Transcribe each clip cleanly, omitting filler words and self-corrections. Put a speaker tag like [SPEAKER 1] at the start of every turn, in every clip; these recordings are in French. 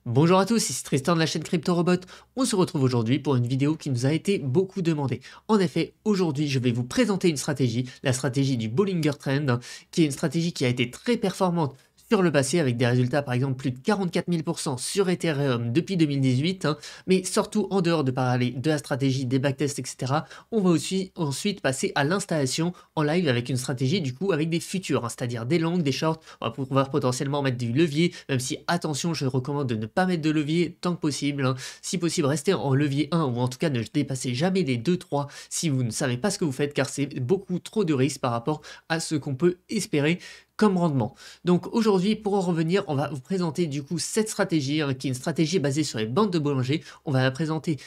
[SPEAKER 1] Bonjour à tous, ici Tristan de la chaîne CryptoRobot. On se retrouve aujourd'hui pour une vidéo qui nous a été beaucoup demandée. En effet, aujourd'hui, je vais vous présenter une stratégie, la stratégie du Bollinger Trend, qui est une stratégie qui a été très performante sur le passé avec des résultats par exemple plus de 44 000 sur Ethereum depuis 2018, mais surtout en dehors de parler de la stratégie, des backtests, etc. On va aussi ensuite passer à l'installation en live avec une stratégie du coup avec des futurs, c'est-à-dire des longs, des shorts. On va pouvoir potentiellement mettre du levier, même si attention, je recommande de ne pas mettre de levier tant que possible. Si possible, restez en levier 1 ou en tout cas ne dépassez jamais les 2-3 si vous ne savez pas ce que vous faites car c'est beaucoup trop de risques par rapport à ce qu'on peut espérer comme rendement. Donc aujourd'hui, pour en revenir, on va vous présenter du coup cette stratégie, qui est une stratégie basée sur les bandes de Bollinger. On va la présenter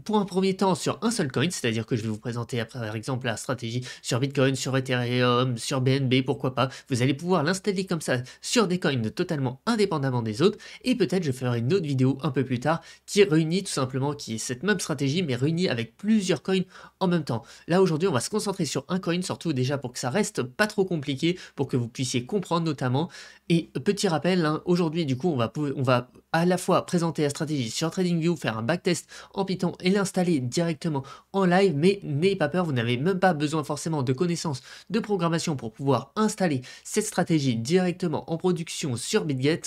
[SPEAKER 1] pour un premier temps sur un seul coin, c'est-à-dire que je vais vous présenter après, par exemple la stratégie sur Bitcoin, sur Ethereum, sur BNB, pourquoi pas. Vous allez pouvoir l'installer comme ça sur des coins totalement indépendamment des autres, et peut-être je ferai une autre vidéo un peu plus tard qui réunit tout simplement, qui est cette même stratégie, mais réunie avec plusieurs coins en même temps. Là aujourd'hui, on va se concentrer sur un coin, surtout déjà pour que ça reste pas trop compliqué, pour que vous puissiez comprendre notamment. Et petit rappel, aujourd'hui du coup, on va à la fois présenter la stratégie sur TradingView, faire un backtest en Python et l'installer directement en live, mais n'ayez pas peur, vous n'avez même pas besoin forcément de connaissances de programmation pour pouvoir installer cette stratégie directement en production sur BitGet.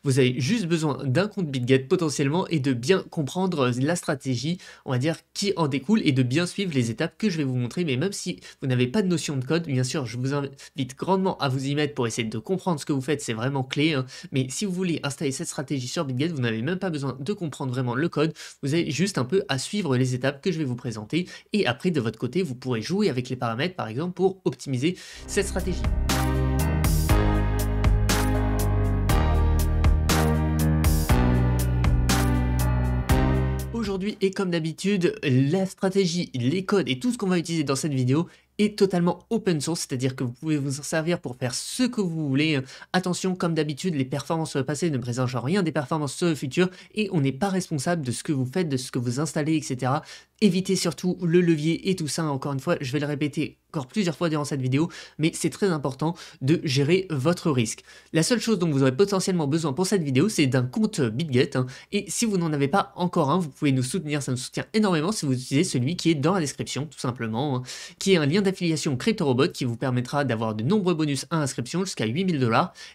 [SPEAKER 1] Vous avez juste besoin d'un compte BitGet potentiellement et de bien comprendre la stratégie, on va dire, qui en découle et de bien suivre les étapes que je vais vous montrer. Mais même si vous n'avez pas de notion de code, bien sûr, je vous invite grandement à vous y mettre pour essayer de comprendre ce que vous faites, c'est vraiment clé. Mais si vous voulez installer cette stratégie sur BitGet, vous n'avez même pas besoin de comprendre vraiment le code, vous avez juste un peu à suivre les étapes que je vais vous présenter et après de votre côté vous pourrez jouer avec les paramètres par exemple pour optimiser cette stratégie. Aujourd'hui et comme d'habitude, la stratégie, les codes et tout ce qu'on va utiliser dans cette vidéo est totalement open source, c'est-à-dire que vous pouvez vous en servir pour faire ce que vous voulez. Attention, comme d'habitude, les performances sur le passé ne présentent rien des performances sur le futur et on n'est pas responsable de ce que vous faites, de ce que vous installez, etc. Évitez surtout le levier et tout ça, encore une fois, je vais le répéter encore plusieurs fois durant cette vidéo, mais c'est très important de gérer votre risque. La seule chose dont vous aurez potentiellement besoin pour cette vidéo, c'est d'un compte BitGet, et si vous n'en avez pas encore un, vous pouvez nous soutenir, ça nous soutient énormément si vous utilisez celui qui est dans la description, tout simplement, qui est un lien d'affiliation CryptoRobot qui vous permettra d'avoir de nombreux bonus à inscription jusqu'à 8000 $.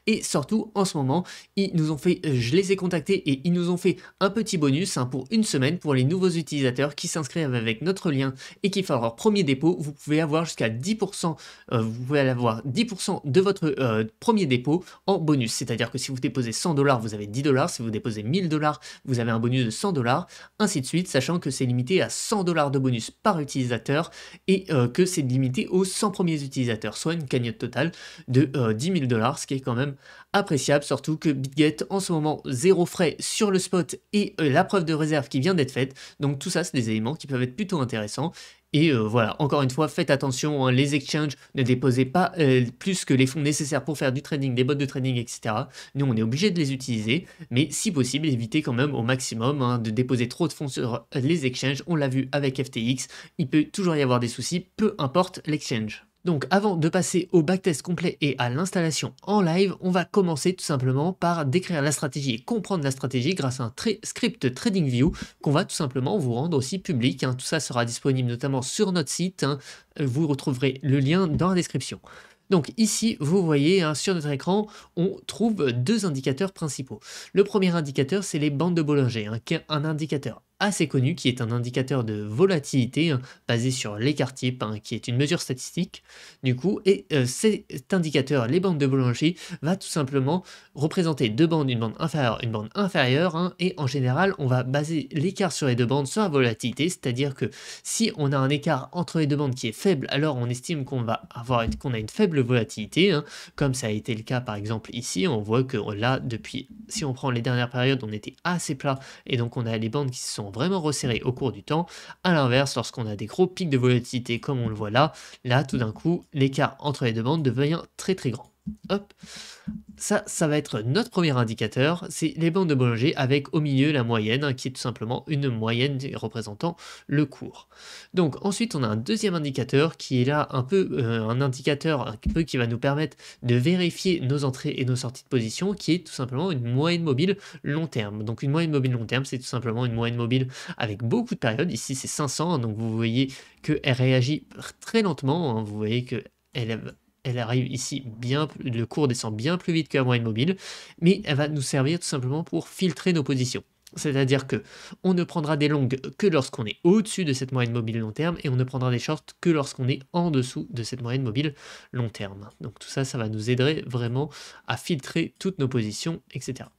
[SPEAKER 1] Et surtout, en ce moment, ils nous ont fait, je les ai contactés et ils nous ont fait un petit bonus pour une semaine pour les nouveaux utilisateurs qui s'inscrivent avec notre lien et qui font leur premier dépôt. Vous pouvez avoir jusqu'à 10%, vous pouvez avoir 10% de votre premier dépôt en bonus. C'est-à-dire que si vous déposez 100 $, vous avez 10 $. Si vous déposez 1000 $, vous avez un bonus de 100 $, ainsi de suite, sachant que c'est limité à 100 $ de bonus par utilisateur et que c'est limité aux 100 premiers utilisateurs, soit une cagnotte totale de 10 000 $, ce qui est quand même appréciable, surtout que BitGet en ce moment 0 frais sur le spot et la preuve de réserve qui vient d'être faite. Donc tout ça, c'est des éléments qui peuvent être plutôt intéressants. Et voilà, encore une fois, faites attention, les exchanges, ne déposez pas plus que les fonds nécessaires pour faire du trading, des bots de trading, etc. Nous, on est obligé de les utiliser, mais si possible, évitez quand même au maximum de déposer trop de fonds sur les exchanges. On l'a vu avec FTX, il peut toujours y avoir des soucis, peu importe l'exchange. Donc avant de passer au backtest complet et à l'installation en live, on va commencer tout simplement par décrire la stratégie et comprendre la stratégie grâce à un script TradingView qu'on va tout simplement vous rendre aussi public. Tout ça sera disponible notamment sur notre site. Vous retrouverez le lien dans la description. Donc ici, vous voyez sur notre écran, on trouve deux indicateurs principaux. Le premier indicateur, c'est les bandes de Bollinger, qui est un indicateur assez connu, qui est un indicateur de volatilité basé sur l'écart type, qui est une mesure statistique du coup, et cet indicateur, les bandes de Bollinger, va tout simplement représenter deux bandes, une bande inférieure, et en général, on va baser l'écart sur les deux bandes sur la volatilité, c'est-à-dire que si on a un écart entre les deux bandes qui est faible, alors on estime qu'on a une faible volatilité, comme ça a été le cas par exemple ici. On voit que là, depuis, si on prend les dernières périodes, on était assez plat, et donc on a les bandes qui se sont vraiment resserrées au cours du temps. À l'inverse, lorsqu'on a des gros pics de volatilité comme on le voit là tout d'un coup, l'écart entre les deux bandes devient très très grand. Hop, ça va être notre premier indicateur, c'est les bandes de Bollinger avec au milieu la moyenne, hein, qui est tout simplement une moyenne représentant le cours. Donc ensuite, on a un deuxième indicateur qui est là un peu un indicateur un peu qui va nous permettre de vérifier nos entrées et nos sorties de position, qui est tout simplement une moyenne mobile long terme. Donc une moyenne mobile long terme, c'est tout simplement une moyenne mobile avec beaucoup de périodes. Ici, c'est 500, hein, donc vous voyez qu'elle réagit très lentement, hein, vous voyez que elle arrive ici le cours descend bien plus vite que la moyenne mobile, mais elle va nous servir tout simplement pour filtrer nos positions. C'est-à-dire que on ne prendra des longues que lorsqu'on est au-dessus de cette moyenne mobile long terme et on ne prendra des shorts que lorsqu'on est en dessous de cette moyenne mobile long terme. Donc tout ça, ça va nous aider vraiment à filtrer toutes nos positions, etc.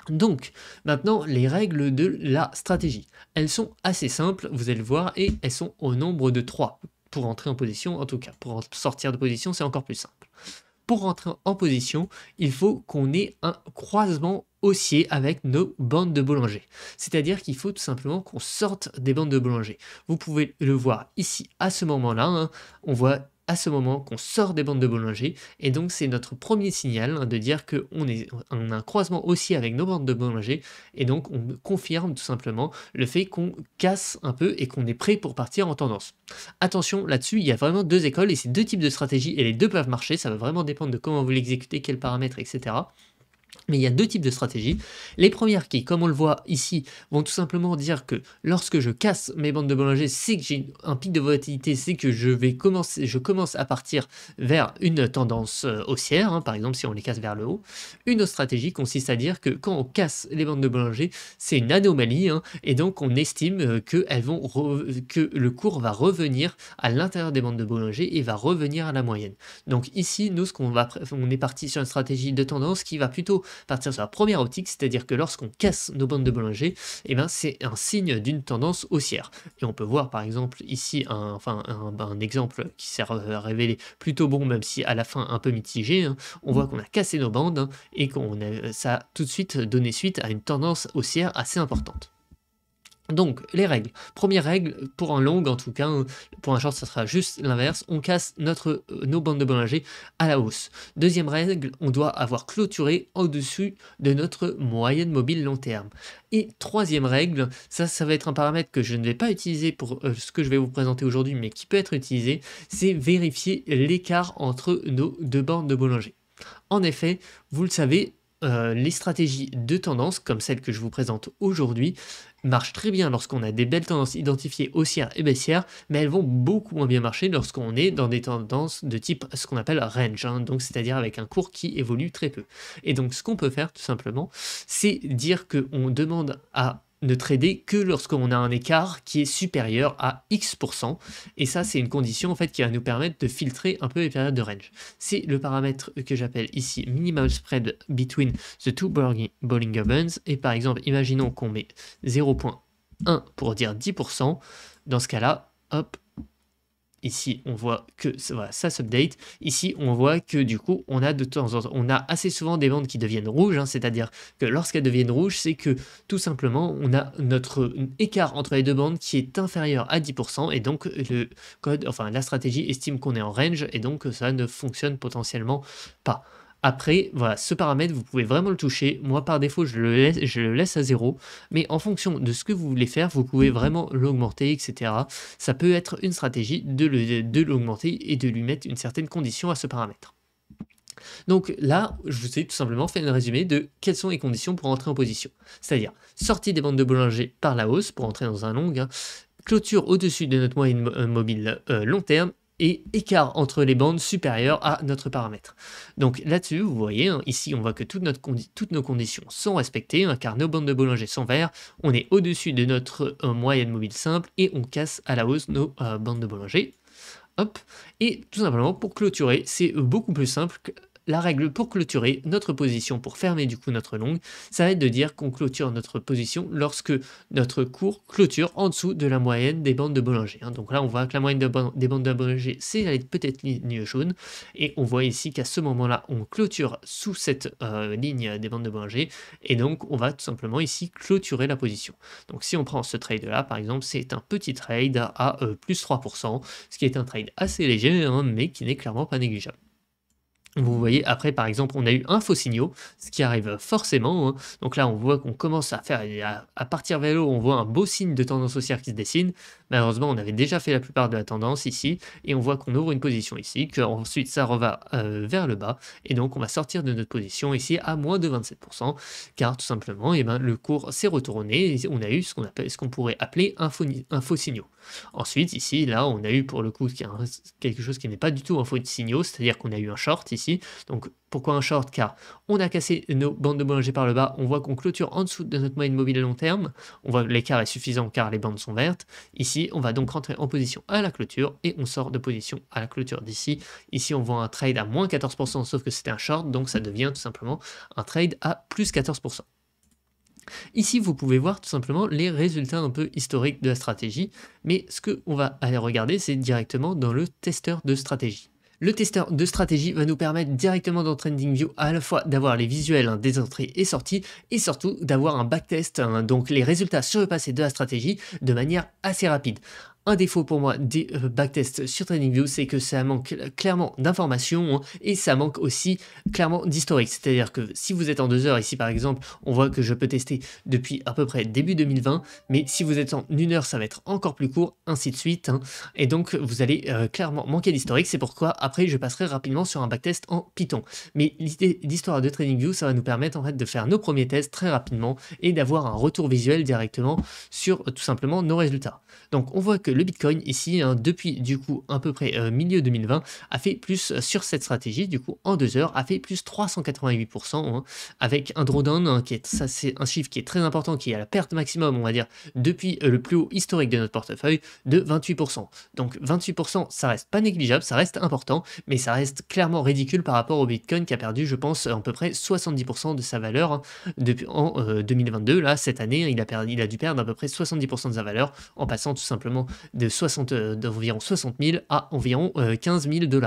[SPEAKER 1] Donc, maintenant, les règles de la stratégie. Elles sont assez simples, vous allez le voir, et elles sont au nombre de 3 pour entrer en position, en tout cas. Pour sortir de position, c'est encore plus simple. Pour rentrer en position, il faut qu'on ait un croisement haussier avec nos bandes de Bollinger. C'est-à-dire qu'il faut tout simplement qu'on sorte des bandes de Bollinger. Vous pouvez le voir ici à ce moment-là, hein, on voit à ce moment qu'on sort des bandes de Bollinger, et donc c'est notre premier signal, hein, de dire qu'on a un croisement haussier avec nos bandes de Bollinger, et donc on confirme tout simplement le fait qu'on casse un peu et qu'on est prêt pour partir en tendance. Attention, là-dessus, il y a vraiment deux écoles et c'est deux types de stratégies et les deux peuvent marcher, ça va vraiment dépendre de comment vous l'exécutez, quels paramètres, etc. Mais il y a deux types de stratégies. Les premières qui, comme on le voit ici, vont tout simplement dire que lorsque je casse mes bandes de Bollinger, c'est que j'ai un pic de volatilité, c'est que je commence à partir vers une tendance haussière, hein, par exemple si on les casse vers le haut. Une autre stratégie consiste à dire que quand on casse les bandes de Bollinger, c'est une anomalie, hein, et donc on estime que le cours va revenir à l'intérieur des bandes de Bollinger et va revenir à la moyenne. Donc ici, nous, on est parti sur une stratégie de tendance qui va plutôt partir sur la première optique, c'est-à-dire que lorsqu'on casse nos bandes de Bollinger, eh ben, c'est un signe d'une tendance haussière. Et on peut voir par exemple ici un exemple qui s'est révélé plutôt bon, même si à la fin un peu mitigé, hein. On voit qu'on a cassé nos bandes, hein, et ça a tout de suite donné suite à une tendance haussière assez importante. Donc, les règles. Première règle, pour un long en tout cas, pour un short ça sera juste l'inverse, on casse nos bandes de Bollinger à la hausse. Deuxième règle, on doit avoir clôturé au-dessus de notre moyenne mobile long terme. Et troisième règle, ça va être un paramètre que je ne vais pas utiliser pour ce que je vais vous présenter aujourd'hui, mais qui peut être utilisé, c'est vérifier l'écart entre nos deux bandes de Bollinger. En effet, vous le savez, les stratégies de tendance, comme celle que je vous présente aujourd'hui, marchent très bien lorsqu'on a des belles tendances identifiées haussières et baissières, mais elles vont beaucoup moins bien marcher lorsqu'on est dans des tendances de type ce qu'on appelle range, hein, donc c'est-à-dire avec un cours qui évolue très peu. Et donc ce qu'on peut faire tout simplement, c'est dire qu'on demande à ne trader que lorsqu'on a un écart qui est supérieur à X%, et ça c'est une condition en fait qui va nous permettre de filtrer un peu les périodes de range. C'est le paramètre que j'appelle ici minimal spread between the two Bollinger Bands, et par exemple imaginons qu'on met 0.1 pour dire 10%, dans ce cas-là, hop, ici on voit que voilà, ça s'update. Ici on voit que du coup on a de temps en temps, on a assez souvent des bandes qui deviennent rouges, hein, c'est-à-dire que lorsqu'elles deviennent rouges, c'est que tout simplement on a notre écart entre les deux bandes qui est inférieur à 10%, et donc la stratégie estime qu'on est en range et donc ça ne fonctionne potentiellement pas. Après, voilà, ce paramètre, vous pouvez vraiment le toucher. Moi, par défaut, je le laisse à 0. Mais en fonction de ce que vous voulez faire, vous pouvez vraiment l'augmenter, etc. Ça peut être une stratégie de l'augmenter et de lui mettre une certaine condition à ce paramètre. Donc là, je vous ai tout simplement fait un résumé de quelles sont les conditions pour entrer en position. C'est-à-dire, sortie des bandes de Bollinger par la hausse pour entrer dans un long, hein, clôture au-dessus de notre moyenne mobile long terme, et écart entre les bandes supérieures à notre paramètre. Donc là-dessus, vous voyez, hein, ici on voit que toutes nos conditions sont respectées, hein, car nos bandes de Bollinger sont vertes, on est au-dessus de notre moyenne mobile simple et on casse à la hausse nos bandes de Bollinger. Hop, et tout simplement pour clôturer, c'est beaucoup plus simple que la règle pour clôturer notre position, pour fermer du coup notre longue, ça va être de dire qu'on clôture notre position lorsque notre cours clôture en dessous de la moyenne des bandes de Bollinger, hein. Donc là, on voit que la moyenne des bandes de Bollinger, c'est la petite ligne jaune, et on voit ici qu'à ce moment-là, on clôture sous cette ligne des bandes de Bollinger, et donc on va tout simplement ici clôturer la position. Donc si on prend ce trade-là, par exemple, c'est un petit trade à plus 3%, ce qui est un trade assez léger, hein, mais qui n'est clairement pas négligeable. Vous voyez, après, par exemple, on a eu un faux signaux, ce qui arrive forcément, hein. Donc là, on voit qu'on commence à faire, à partir vers le haut, on voit un beau signe de tendance haussière qui se dessine. Malheureusement, on avait déjà fait la plupart de la tendance ici, et on voit qu'on ouvre une position ici, qu'ensuite ça reva vers le bas, et donc on va sortir de notre position ici à moins de 27%, car tout simplement, eh ben, le cours s'est retourné, et on a eu ce qu'on pourrait appeler un faux signaux. Ensuite, ici, là, on a eu pour le coup quelque chose qui n'est pas du tout un faux signaux, c'est-à-dire qu'on a eu un short ici. Donc, pourquoi un short? Car on a cassé nos bandes de Bollinger par le bas, on voit qu'on clôture en dessous de notre moyenne mobile à long terme, on voit que l'écart est suffisant car les bandes sont vertes. Ici, on va donc rentrer en position à la clôture et on sort de position à la clôture d'ici. Ici, on voit un trade à moins 14%, sauf que c'était un short, donc ça devient tout simplement un trade à plus 14%. Ici, vous pouvez voir tout simplement les résultats un peu historiques de la stratégie, mais ce qu'on va aller regarder, c'est directement dans le testeur de stratégie. Le testeur de stratégie va nous permettre directement dans TradingView à la fois d'avoir les visuels des entrées et sorties et surtout d'avoir un backtest, donc les résultats sur le passé de la stratégie de manière assez rapide. Un défaut pour moi des backtests sur TradingView, c'est que ça manque clairement d'informations et ça manque aussi clairement d'historique. C'est-à-dire que si vous êtes en 2 heures, ici par exemple, on voit que je peux tester depuis à peu près début 2020, mais si vous êtes en 1 heure, ça va être encore plus court, ainsi de suite. Et donc, vous allez clairement manquer d'historique. C'est pourquoi après, je passerai rapidement sur un backtest en Python. Mais l'histoire de TradingView, ça va nous permettre en fait de faire nos premiers tests très rapidement et d'avoir un retour visuel directement sur tout simplement nos résultats. Donc, on voit que le Bitcoin ici, depuis du coup à peu près milieu 2020, a fait plus sur cette stratégie, du coup en 2 heures, a fait plus 388%, avec un drawdown, ça c'est un chiffre qui est très important, qui est à la perte maximum, on va dire, depuis le plus haut historique de notre portefeuille, de 28%. Donc 28%, ça reste pas négligeable, ça reste important, mais ça reste clairement ridicule par rapport au Bitcoin qui a perdu, je pense, à peu près 70% de sa valeur depuis, en 2022. Là, cette année, il a dû perdre à peu près 70% de sa valeur en passant tout simplement d'environ 60 000 à environ 15 000 $.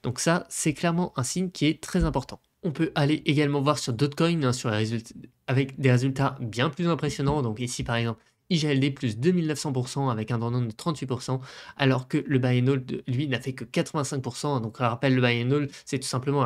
[SPEAKER 1] Donc ça, c'est clairement un signe qui est très important. On peut aller également voir sur d'autres coins sur les résultats, avec des résultats bien plus impressionnants. Donc ici, par exemple, IGLD plus 2900% avec un drawdown de 38%, alors que le buy and hold, lui, n'a fait que 85%. Donc, je rappelle, le buy and hold, c'est tout simplement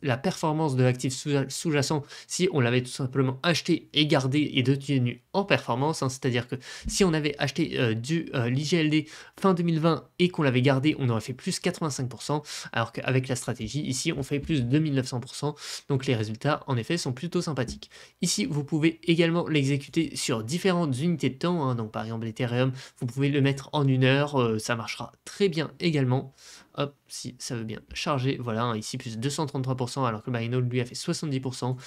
[SPEAKER 1] la performance de l'actif sous-jacent si on l'avait tout simplement acheté et gardé et tenu en performance. C'est-à-dire que si on avait acheté l'IGLD fin 2020 et qu'on l'avait gardé, on aurait fait plus 85%, alors qu'avec la stratégie, ici, on fait plus 2900%. Donc, les résultats, en effet, sont plutôt sympathiques. Ici, vous pouvez également l'exécuter sur différentes unités de temps, donc par exemple l'Ethereum, vous pouvez le mettre en 1 heure, ça marchera très bien également. Hop, si ça veut bien charger, voilà, ici plus 233%, alors que le buy and hold lui a fait 70%.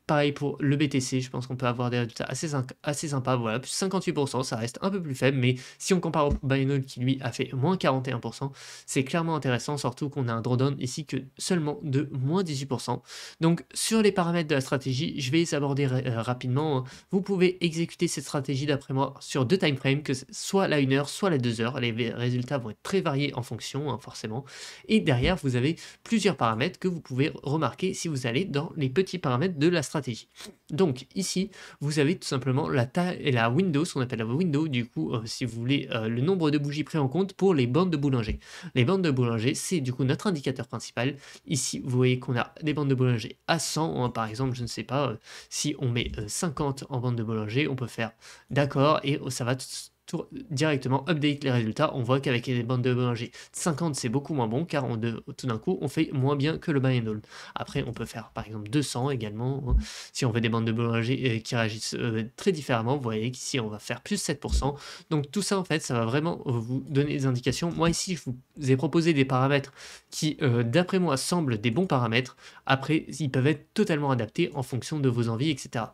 [SPEAKER 1] Pareil pour le BTC, je pense qu'on peut avoir des résultats assez sympas, voilà, plus 58%, ça reste un peu plus faible, mais si on compare au buy and hold qui lui a fait moins 41%, c'est clairement intéressant, surtout qu'on a un drawdown ici que seulement de moins 18%. Donc sur les paramètres de la stratégie, je vais les aborder rapidement. Vous pouvez exécuter cette stratégie d'après moi sur 2 time frames, que soit la 1 heure, soit la 2 heures. Les résultats vont être très variés en fonction, forcément. Et derrière, vous avez plusieurs paramètres que vous pouvez remarquer si vous allez dans les petits paramètres de la stratégie. Donc ici, vous avez tout simplement la taille et la window, ce qu'on appelle la window, du coup, si vous voulez, le nombre de bougies pris en compte pour les bandes de Bollinger. Les bandes de Bollinger, c'est du coup notre indicateur principal. Ici, vous voyez qu'on a des bandes de Bollinger à 100, par exemple, je ne sais pas, si on met 50 en bande de Bollinger, on peut faire d'accord, et ça va directement update les résultats. On voit qu'avec les bandes de Bollinger 50, c'est beaucoup moins bon car tout d'un coup on fait moins bien que le buy and hold. Après on peut faire par exemple 200 également, si on veut des bandes de Bollinger qui réagissent très différemment. Vous voyez qu'ici on va faire plus 7%. Donc tout ça en fait, ça va vraiment vous donner des indications. Moi ici je vous ai proposé des paramètres qui d'après moi semblent des bons paramètres. Après ils peuvent être totalement adaptés en fonction de vos envies, etc.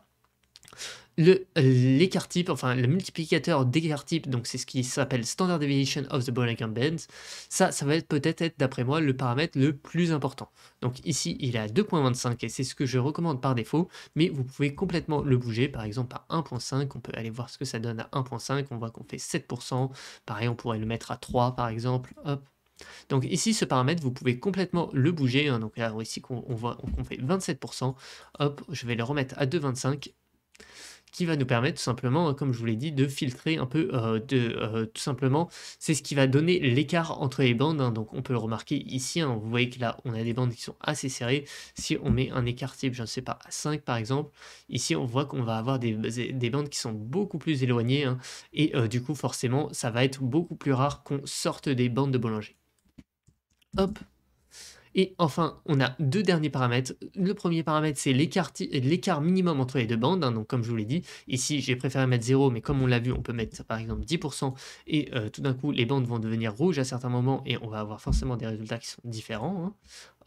[SPEAKER 1] L'écart type, enfin le multiplicateur d'écart type, donc c'est ce qui s'appelle Standard Deviation of the Bollinger Bands, ça va peut-être être d'après moi le paramètre le plus important. Donc ici il est à 2.25 et c'est ce que je recommande par défaut, mais vous pouvez complètement le bouger, par exemple à 1.5, on peut aller voir ce que ça donne à 1.5, on voit qu'on fait 7%, pareil on pourrait le mettre à 3 par exemple, hop. Donc ici, ce paramètre, vous pouvez complètement le bouger. Donc là, ici, on voit qu'on fait 27%. Hop, je vais le remettre à 2,25. qui va nous permettre tout simplement, comme je vous l'ai dit, de filtrer un peu, tout simplement, c'est ce qui va donner l'écart entre les bandes, hein. Donc on peut le remarquer ici, hein, vous voyez que là, on a des bandes qui sont assez serrées. Si on met un écart type, je ne sais pas, à 5 par exemple, ici on voit qu'on va avoir des bandes qui sont beaucoup plus éloignées, hein, et du coup forcément, ça va être beaucoup plus rare qu'on sorte des bandes de Bollinger. Hop. Et enfin, on a deux derniers paramètres. Le premier paramètre, c'est l'écart minimum entre les deux bandes, hein. Donc comme je vous l'ai dit, ici j'ai préféré mettre 0, mais comme on l'a vu, on peut mettre par exemple 10%, et tout d'un coup les bandes vont devenir rouges à certains moments, et on va avoir forcément des résultats qui sont différents, hein.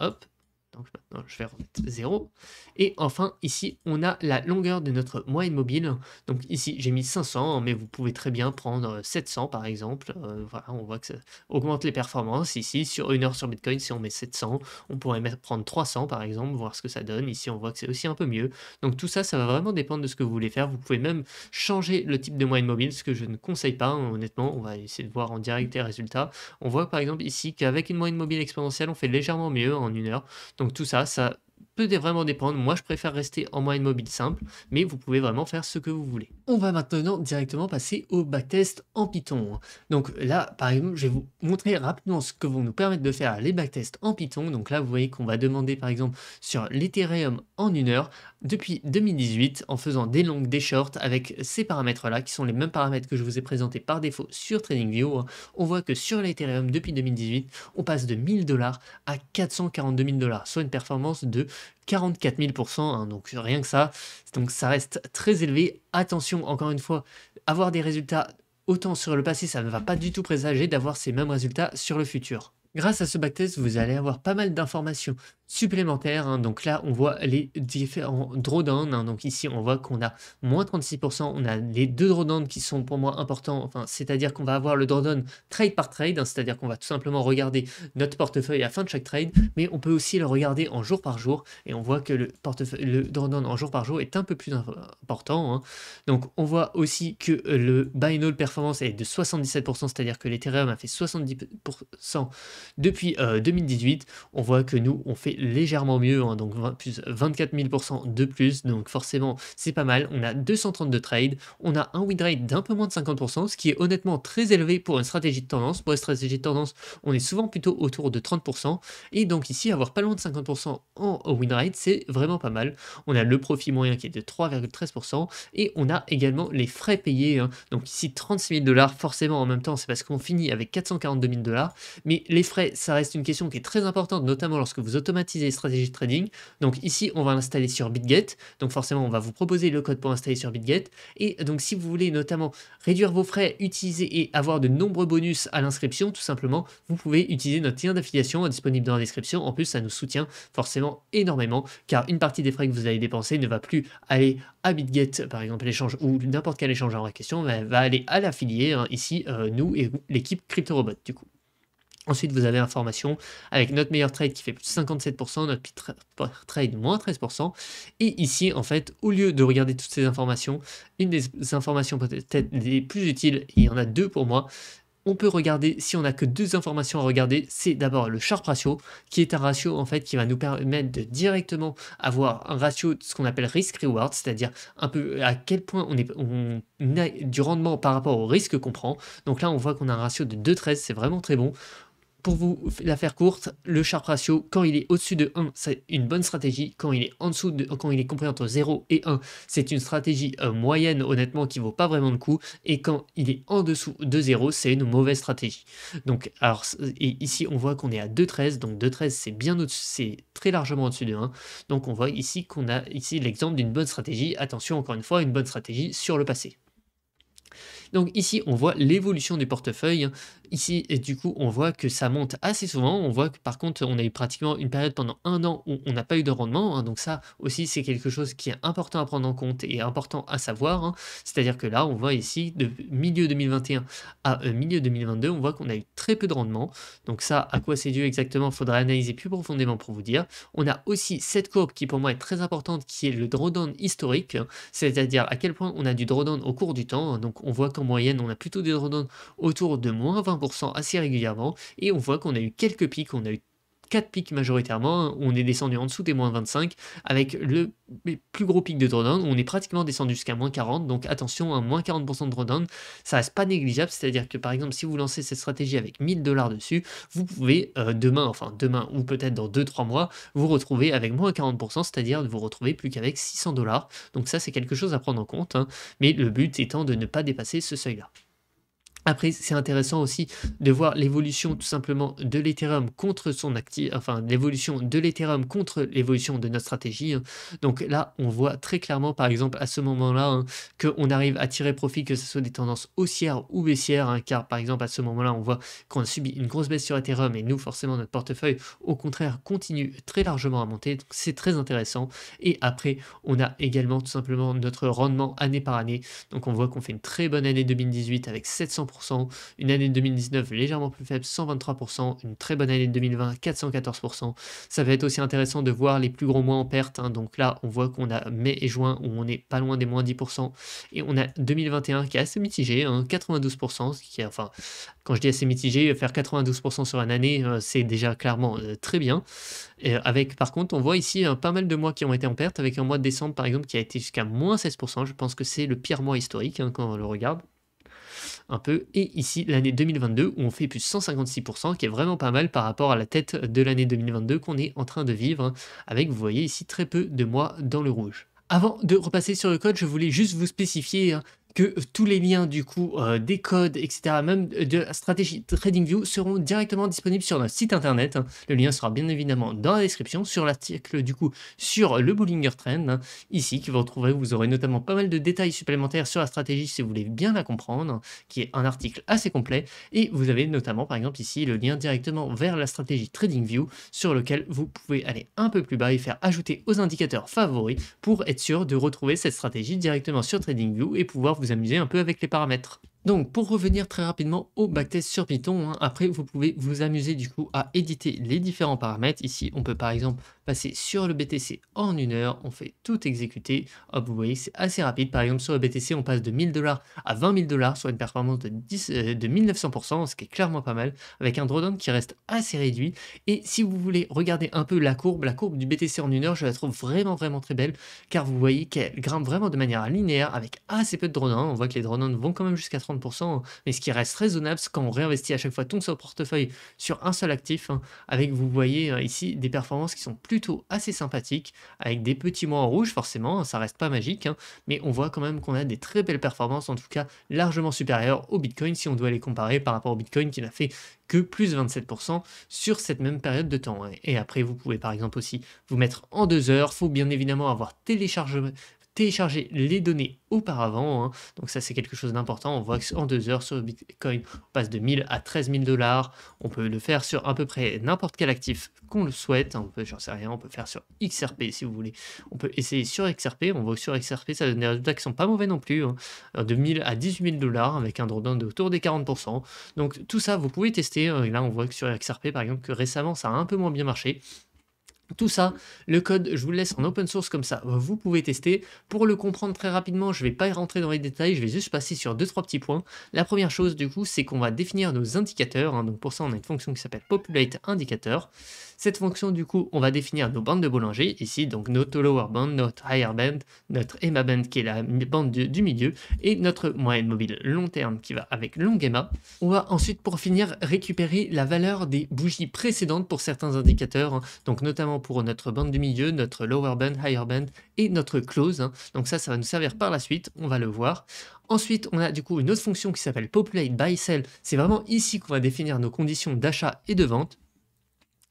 [SPEAKER 1] Hop. Donc maintenant, je vais remettre 0. Et enfin, ici, on a la longueur de notre moyenne mobile. Donc ici, j'ai mis 500, mais vous pouvez très bien prendre 700 par exemple. Voilà, on voit que ça augmente les performances. Ici, sur 1 heure sur Bitcoin, si on met 700, on pourrait prendre 300 par exemple, voir ce que ça donne. Ici, on voit que c'est aussi un peu mieux. Donc tout ça, ça va vraiment dépendre de ce que vous voulez faire. Vous pouvez même changer le type de moyenne mobile, ce que je ne conseille pas, hein, honnêtement. On va essayer de voir en direct les résultats. On voit par exemple ici qu'avec une moyenne mobile exponentielle, on fait légèrement mieux en 1 heure. Donc tout ça, ça peut vraiment dépendre. Moi, je préfère rester en moyenne mobile simple, mais vous pouvez vraiment faire ce que vous voulez. On va maintenant directement passer au backtest en Python. Donc là, par exemple, je vais vous montrer rapidement ce que vont nous permettre de faire les backtests en Python. Donc là, vous voyez qu'on va demander, par exemple, sur l'Ethereum en 1 heure, depuis 2018, en faisant des longues, des shorts, avec ces paramètres-là, qui sont les mêmes paramètres que je vous ai présentés par défaut sur TradingView. On voit que sur l'Ethereum, depuis 2018, on passe de 1000 $ à 442 000 $, soit une performance de 44 000%, hein, donc rien que ça. Donc ça reste très élevé. Attention, encore une fois, avoir des résultats autant sur le passé, ça ne va pas du tout présager d'avoir ces mêmes résultats sur le futur. Grâce à ce backtest, vous allez avoir pas mal d'informations supplémentaires, hein. Donc là, on voit les différents drawdowns, hein. Donc ici, on voit qu'on a moins 36%. On a les deux drawdowns qui sont pour moi importants. Enfin, c'est-à-dire qu'on va avoir le drawdown trade par trade, hein. C'est-à-dire qu'on va tout simplement regarder notre portefeuille à la fin de chaque trade, mais on peut aussi le regarder en jour par jour. Et on voit que le drawdown en jour par jour est un peu plus important, hein. Donc on voit aussi que le buy and hold performance est de 77%, c'est-à-dire que l'Ethereum a fait 70% depuis 2018. On voit que nous, on fait légèrement mieux, hein, donc plus 24 000% de plus, donc forcément, c'est pas mal. On a 232 trades, on a un win rate d'un peu moins de 50%, ce qui est honnêtement très élevé pour une stratégie de tendance. Pour une stratégie de tendance, on est souvent plutôt autour de 30%, et donc ici, avoir pas loin de 50% en win rate, c'est vraiment pas mal. On a le profit moyen qui est de 3,13%, et on a également les frais payés, hein. Donc ici, 36 000 $, forcément, en même temps, c'est parce qu'on finit avec 442 000 $, mais les frais, ça reste une question qui est très importante, notamment lorsque vous automatisez les stratégies de trading. Donc ici, on va l'installer sur BitGet. Donc forcément, on va vous proposer le code pour installer sur BitGet. Et donc si vous voulez notamment réduire vos frais, utiliser et avoir de nombreux bonus à l'inscription, tout simplement, vous pouvez utiliser notre lien d'affiliation disponible dans la description. En plus, ça nous soutient forcément énormément, car une partie des frais que vous allez dépenser ne va plus aller à BitGet, par exemple l'échange, ou n'importe quel échange en question, mais va aller à l'affilié, hein, ici, nous et l'équipe CryptoRobot, du coup. Ensuite, vous avez l'information avec notre meilleur trade qui fait plus de 57%, notre pire trade moins 13%. Et ici, en fait, au lieu de regarder toutes ces informations, une des informations peut-être les plus utiles, il y en a deux pour moi, on peut regarder, si on n'a que deux informations à regarder, c'est d'abord le Sharpe ratio, qui est un ratio en fait qui va nous permettre de directement avoir un ratio de ce qu'on appelle risk-reward, c'est-à-dire un peu à quel point on a du rendement par rapport au risque qu'on prend. Donc là, on voit qu'on a un ratio de 2,13, c'est vraiment très bon. Pour vous la faire courte, le Sharpe ratio, quand il est au-dessus de 1, c'est une bonne stratégie. Quand il est en dessous quand il est compris entre 0 et 1, c'est une stratégie moyenne, honnêtement, qui vaut pas vraiment le coup. Et quand il est en dessous de 0, c'est une mauvaise stratégie. Donc, alors, et ici, on voit qu'on est à 2,13. Donc, 2,13, c'est bien au-dessus, c'est très largement au-dessus de 1. Donc, on voit ici qu'on a ici l'exemple d'une bonne stratégie. Attention, encore une fois, une bonne stratégie sur le passé. Donc ici, on voit l'évolution du portefeuille. Ici, et du coup, on voit que ça monte assez souvent. On voit que par contre, on a eu pratiquement une période pendant 1 an où on n'a pas eu de rendement, hein. Donc ça aussi, c'est quelque chose qui est important à prendre en compte et important à savoir, hein. C'est-à-dire que là, on voit ici, de milieu 2021 à milieu 2022, on voit qu'on a eu très peu de rendement. Donc ça, à quoi c'est dû exactement, il faudra analyser plus profondément pour vous dire. On a aussi cette courbe qui pour moi est très importante, qui est le drawdown historique, hein. C'est-à-dire à quel point on a du drawdown au cours du temps, hein. Donc on voit qu'en moyenne, on a plutôt des drawdowns autour de moins 20% assez régulièrement, et on voit qu'on a eu quelques pics, on a eu 4 pics majoritairement, on est descendu en dessous des moins 25 avec le plus gros pic de drawdown, on est pratiquement descendu jusqu'à moins 40, donc attention, à moins 40% de drawdown, ça reste pas négligeable, c'est-à-dire que par exemple si vous lancez cette stratégie avec 1000 $ dessus, vous pouvez demain ou peut-être dans 2-3 mois, vous retrouver avec moins 40%, c'est-à-dire de vous retrouver plus qu'avec 600 $. Donc ça c'est quelque chose à prendre en compte, hein, mais le but étant de ne pas dépasser ce seuil-là. Après, c'est intéressant aussi de voir l'évolution tout simplement de l'Ethereum contre son actif, enfin l'évolution de l'Ethereum contre l'évolution de notre stratégie, hein. Donc là, on voit très clairement, par exemple, à ce moment-là, hein, qu'on arrive à tirer profit, que ce soit des tendances haussières ou baissières, hein, car par exemple, à ce moment-là, on voit qu'on a subi une grosse baisse sur Ethereum et nous, forcément, notre portefeuille, au contraire, continue très largement à monter. Donc c'est très intéressant. Et après, on a également tout simplement notre rendement année par année. Donc on voit qu'on fait une très bonne année 2018 avec 700%, une année 2019 légèrement plus faible, 123%, une très bonne année 2020, 414%. Ça va être aussi intéressant de voir les plus gros mois en perte, hein. Donc là, on voit qu'on a mai et juin où on est pas loin des moins 10%. Et on a 2021 qui est assez mitigé, hein, 92%, ce qui est, enfin, quand je dis assez mitigé, faire 92% sur une année, c'est déjà clairement très bien. Et avec, par contre, on voit ici pas mal de mois qui ont été en perte, avec un mois de décembre, par exemple, qui a été jusqu'à moins 16%. Je pense que c'est le pire mois historique, hein, quand on le regarde un peu. Et ici, l'année 2022, où on fait plus 156%, qui est vraiment pas mal par rapport à la tête de l'année 2022 qu'on est en train de vivre, hein, avec, vous voyez ici, très peu de mois dans le rouge. Avant de repasser sur le code, je voulais juste vous spécifier, hein, que tous les liens du coup des codes, etc., même de la stratégie TradingView seront directement disponibles sur notre site internet, hein. Le lien sera bien évidemment dans la description, sur l'article du coup sur le Bollinger Trend, hein, ici, que vous retrouverez. Vous aurez notamment pas mal de détails supplémentaires sur la stratégie si vous voulez bien la comprendre, hein, qui est un article assez complet. Et vous avez notamment par exemple ici le lien directement vers la stratégie TradingView, sur lequel vous pouvez aller un peu plus bas et faire ajouter aux indicateurs favoris pour être sûr de retrouver cette stratégie directement sur TradingView et pouvoir vous amuser un peu avec les paramètres. Donc pour revenir très rapidement au backtest sur Python, hein, après vous pouvez vous amuser du coup à éditer les différents paramètres. Ici on peut par exemple passer sur le BTC en 1 heure, on fait tout exécuter, hop, vous voyez c'est assez rapide. Par exemple sur le BTC on passe de 1000 $ à 20 000 $, soit une performance de 1900%, ce qui est clairement pas mal, avec un drawdown qui reste assez réduit. Et si vous voulez regarder un peu la courbe du BTC en 1 heure, je la trouve vraiment très belle, car vous voyez qu'elle grimpe vraiment de manière linéaire avec assez peu de drawdown. On voit que les drawdowns vont quand même jusqu'à 30%, mais ce qui reste raisonnable, c'est quand on réinvestit à chaque fois ton seul portefeuille sur un seul actif, hein, avec, vous voyez ici, des performances qui sont plutôt assez sympathiques, avec des petits mois en rouge, forcément, hein, ça reste pas magique, hein, mais on voit quand même qu'on a des très belles performances, en tout cas largement supérieures au Bitcoin, si on doit les comparer par rapport au Bitcoin qui n'a fait que plus 27% sur cette même période de temps, hein. Et après, vous pouvez par exemple aussi vous mettre en 2 heures. Il faut bien évidemment avoir télécharger les données auparavant, hein. Donc ça c'est quelque chose d'important. On voit qu'en 2 heures sur le Bitcoin, on passe de 1000 à 13 000 $. On peut le faire sur à peu près n'importe quel actif qu'on le souhaite. On peut, j'en sais rien, on peut faire sur XRP si vous voulez. On peut essayer sur XRP. On voit que sur XRP, ça donne des résultats qui sont pas mauvais non plus, hein. De 1000 à 18 000 $ avec un drawdown de autour des 40%. Donc tout ça, vous pouvez tester. Là, on voit que sur XRP, par exemple, que récemment, ça a un peu moins bien marché. Tout ça, le code, je vous le laisse en open source comme ça, vous pouvez tester. Pour le comprendre très rapidement, je ne vais pas y rentrer dans les détails, je vais juste passer sur 2-3 petits points. La première chose du coup, c'est qu'on va définir nos indicateurs, hein. Donc pour ça, on a une fonction qui s'appelle populate indicator. Cette fonction du coup, on va définir nos bandes de Bollinger, ici donc notre lower band, notre higher band, notre EMA band qui est la bande du milieu, et notre moyenne mobile long terme qui va avec long gamma. On va ensuite pour finir récupérer la valeur des bougies précédentes pour certains indicateurs, hein. Donc notamment pour notre bande du milieu, notre lower band, higher band et notre close, hein. Donc ça va nous servir par la suite, on va le voir. Ensuite, on a du coup une autre fonction qui s'appelle populate buy sell. C'est vraiment ici qu'on va définir nos conditions d'achat et de vente.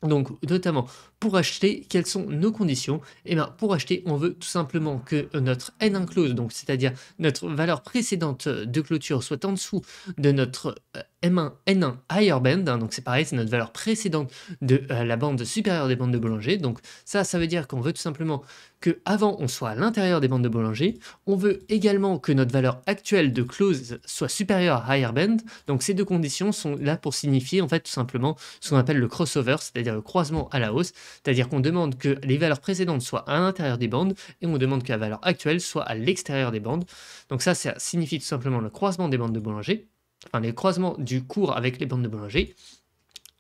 [SPEAKER 1] Donc, notamment, pour acheter, quelles sont nos conditions? Et bien, pour acheter, on veut tout simplement que notre N1 close, donc c'est-à-dire notre valeur précédente de clôture, soit en dessous de notre M1 N1 higher band, hein. Donc c'est pareil, c'est notre valeur précédente de la bande supérieure des bandes de Bollinger. Donc ça veut dire qu'on veut tout simplement que avant on soit à l'intérieur des bandes de Bollinger. On veut également que notre valeur actuelle de close soit supérieure à higher band. Donc ces deux conditions sont là pour signifier en fait tout simplement ce qu'on appelle le crossover, c'est-à-dire le croisement à la hausse. C'est-à-dire qu'on demande que les valeurs précédentes soient à l'intérieur des bandes et on demande que la valeur actuelle soit à l'extérieur des bandes. Donc ça signifie tout simplement le croisement des bandes de Bollinger, enfin les croisements du cours avec les bandes de Bollinger.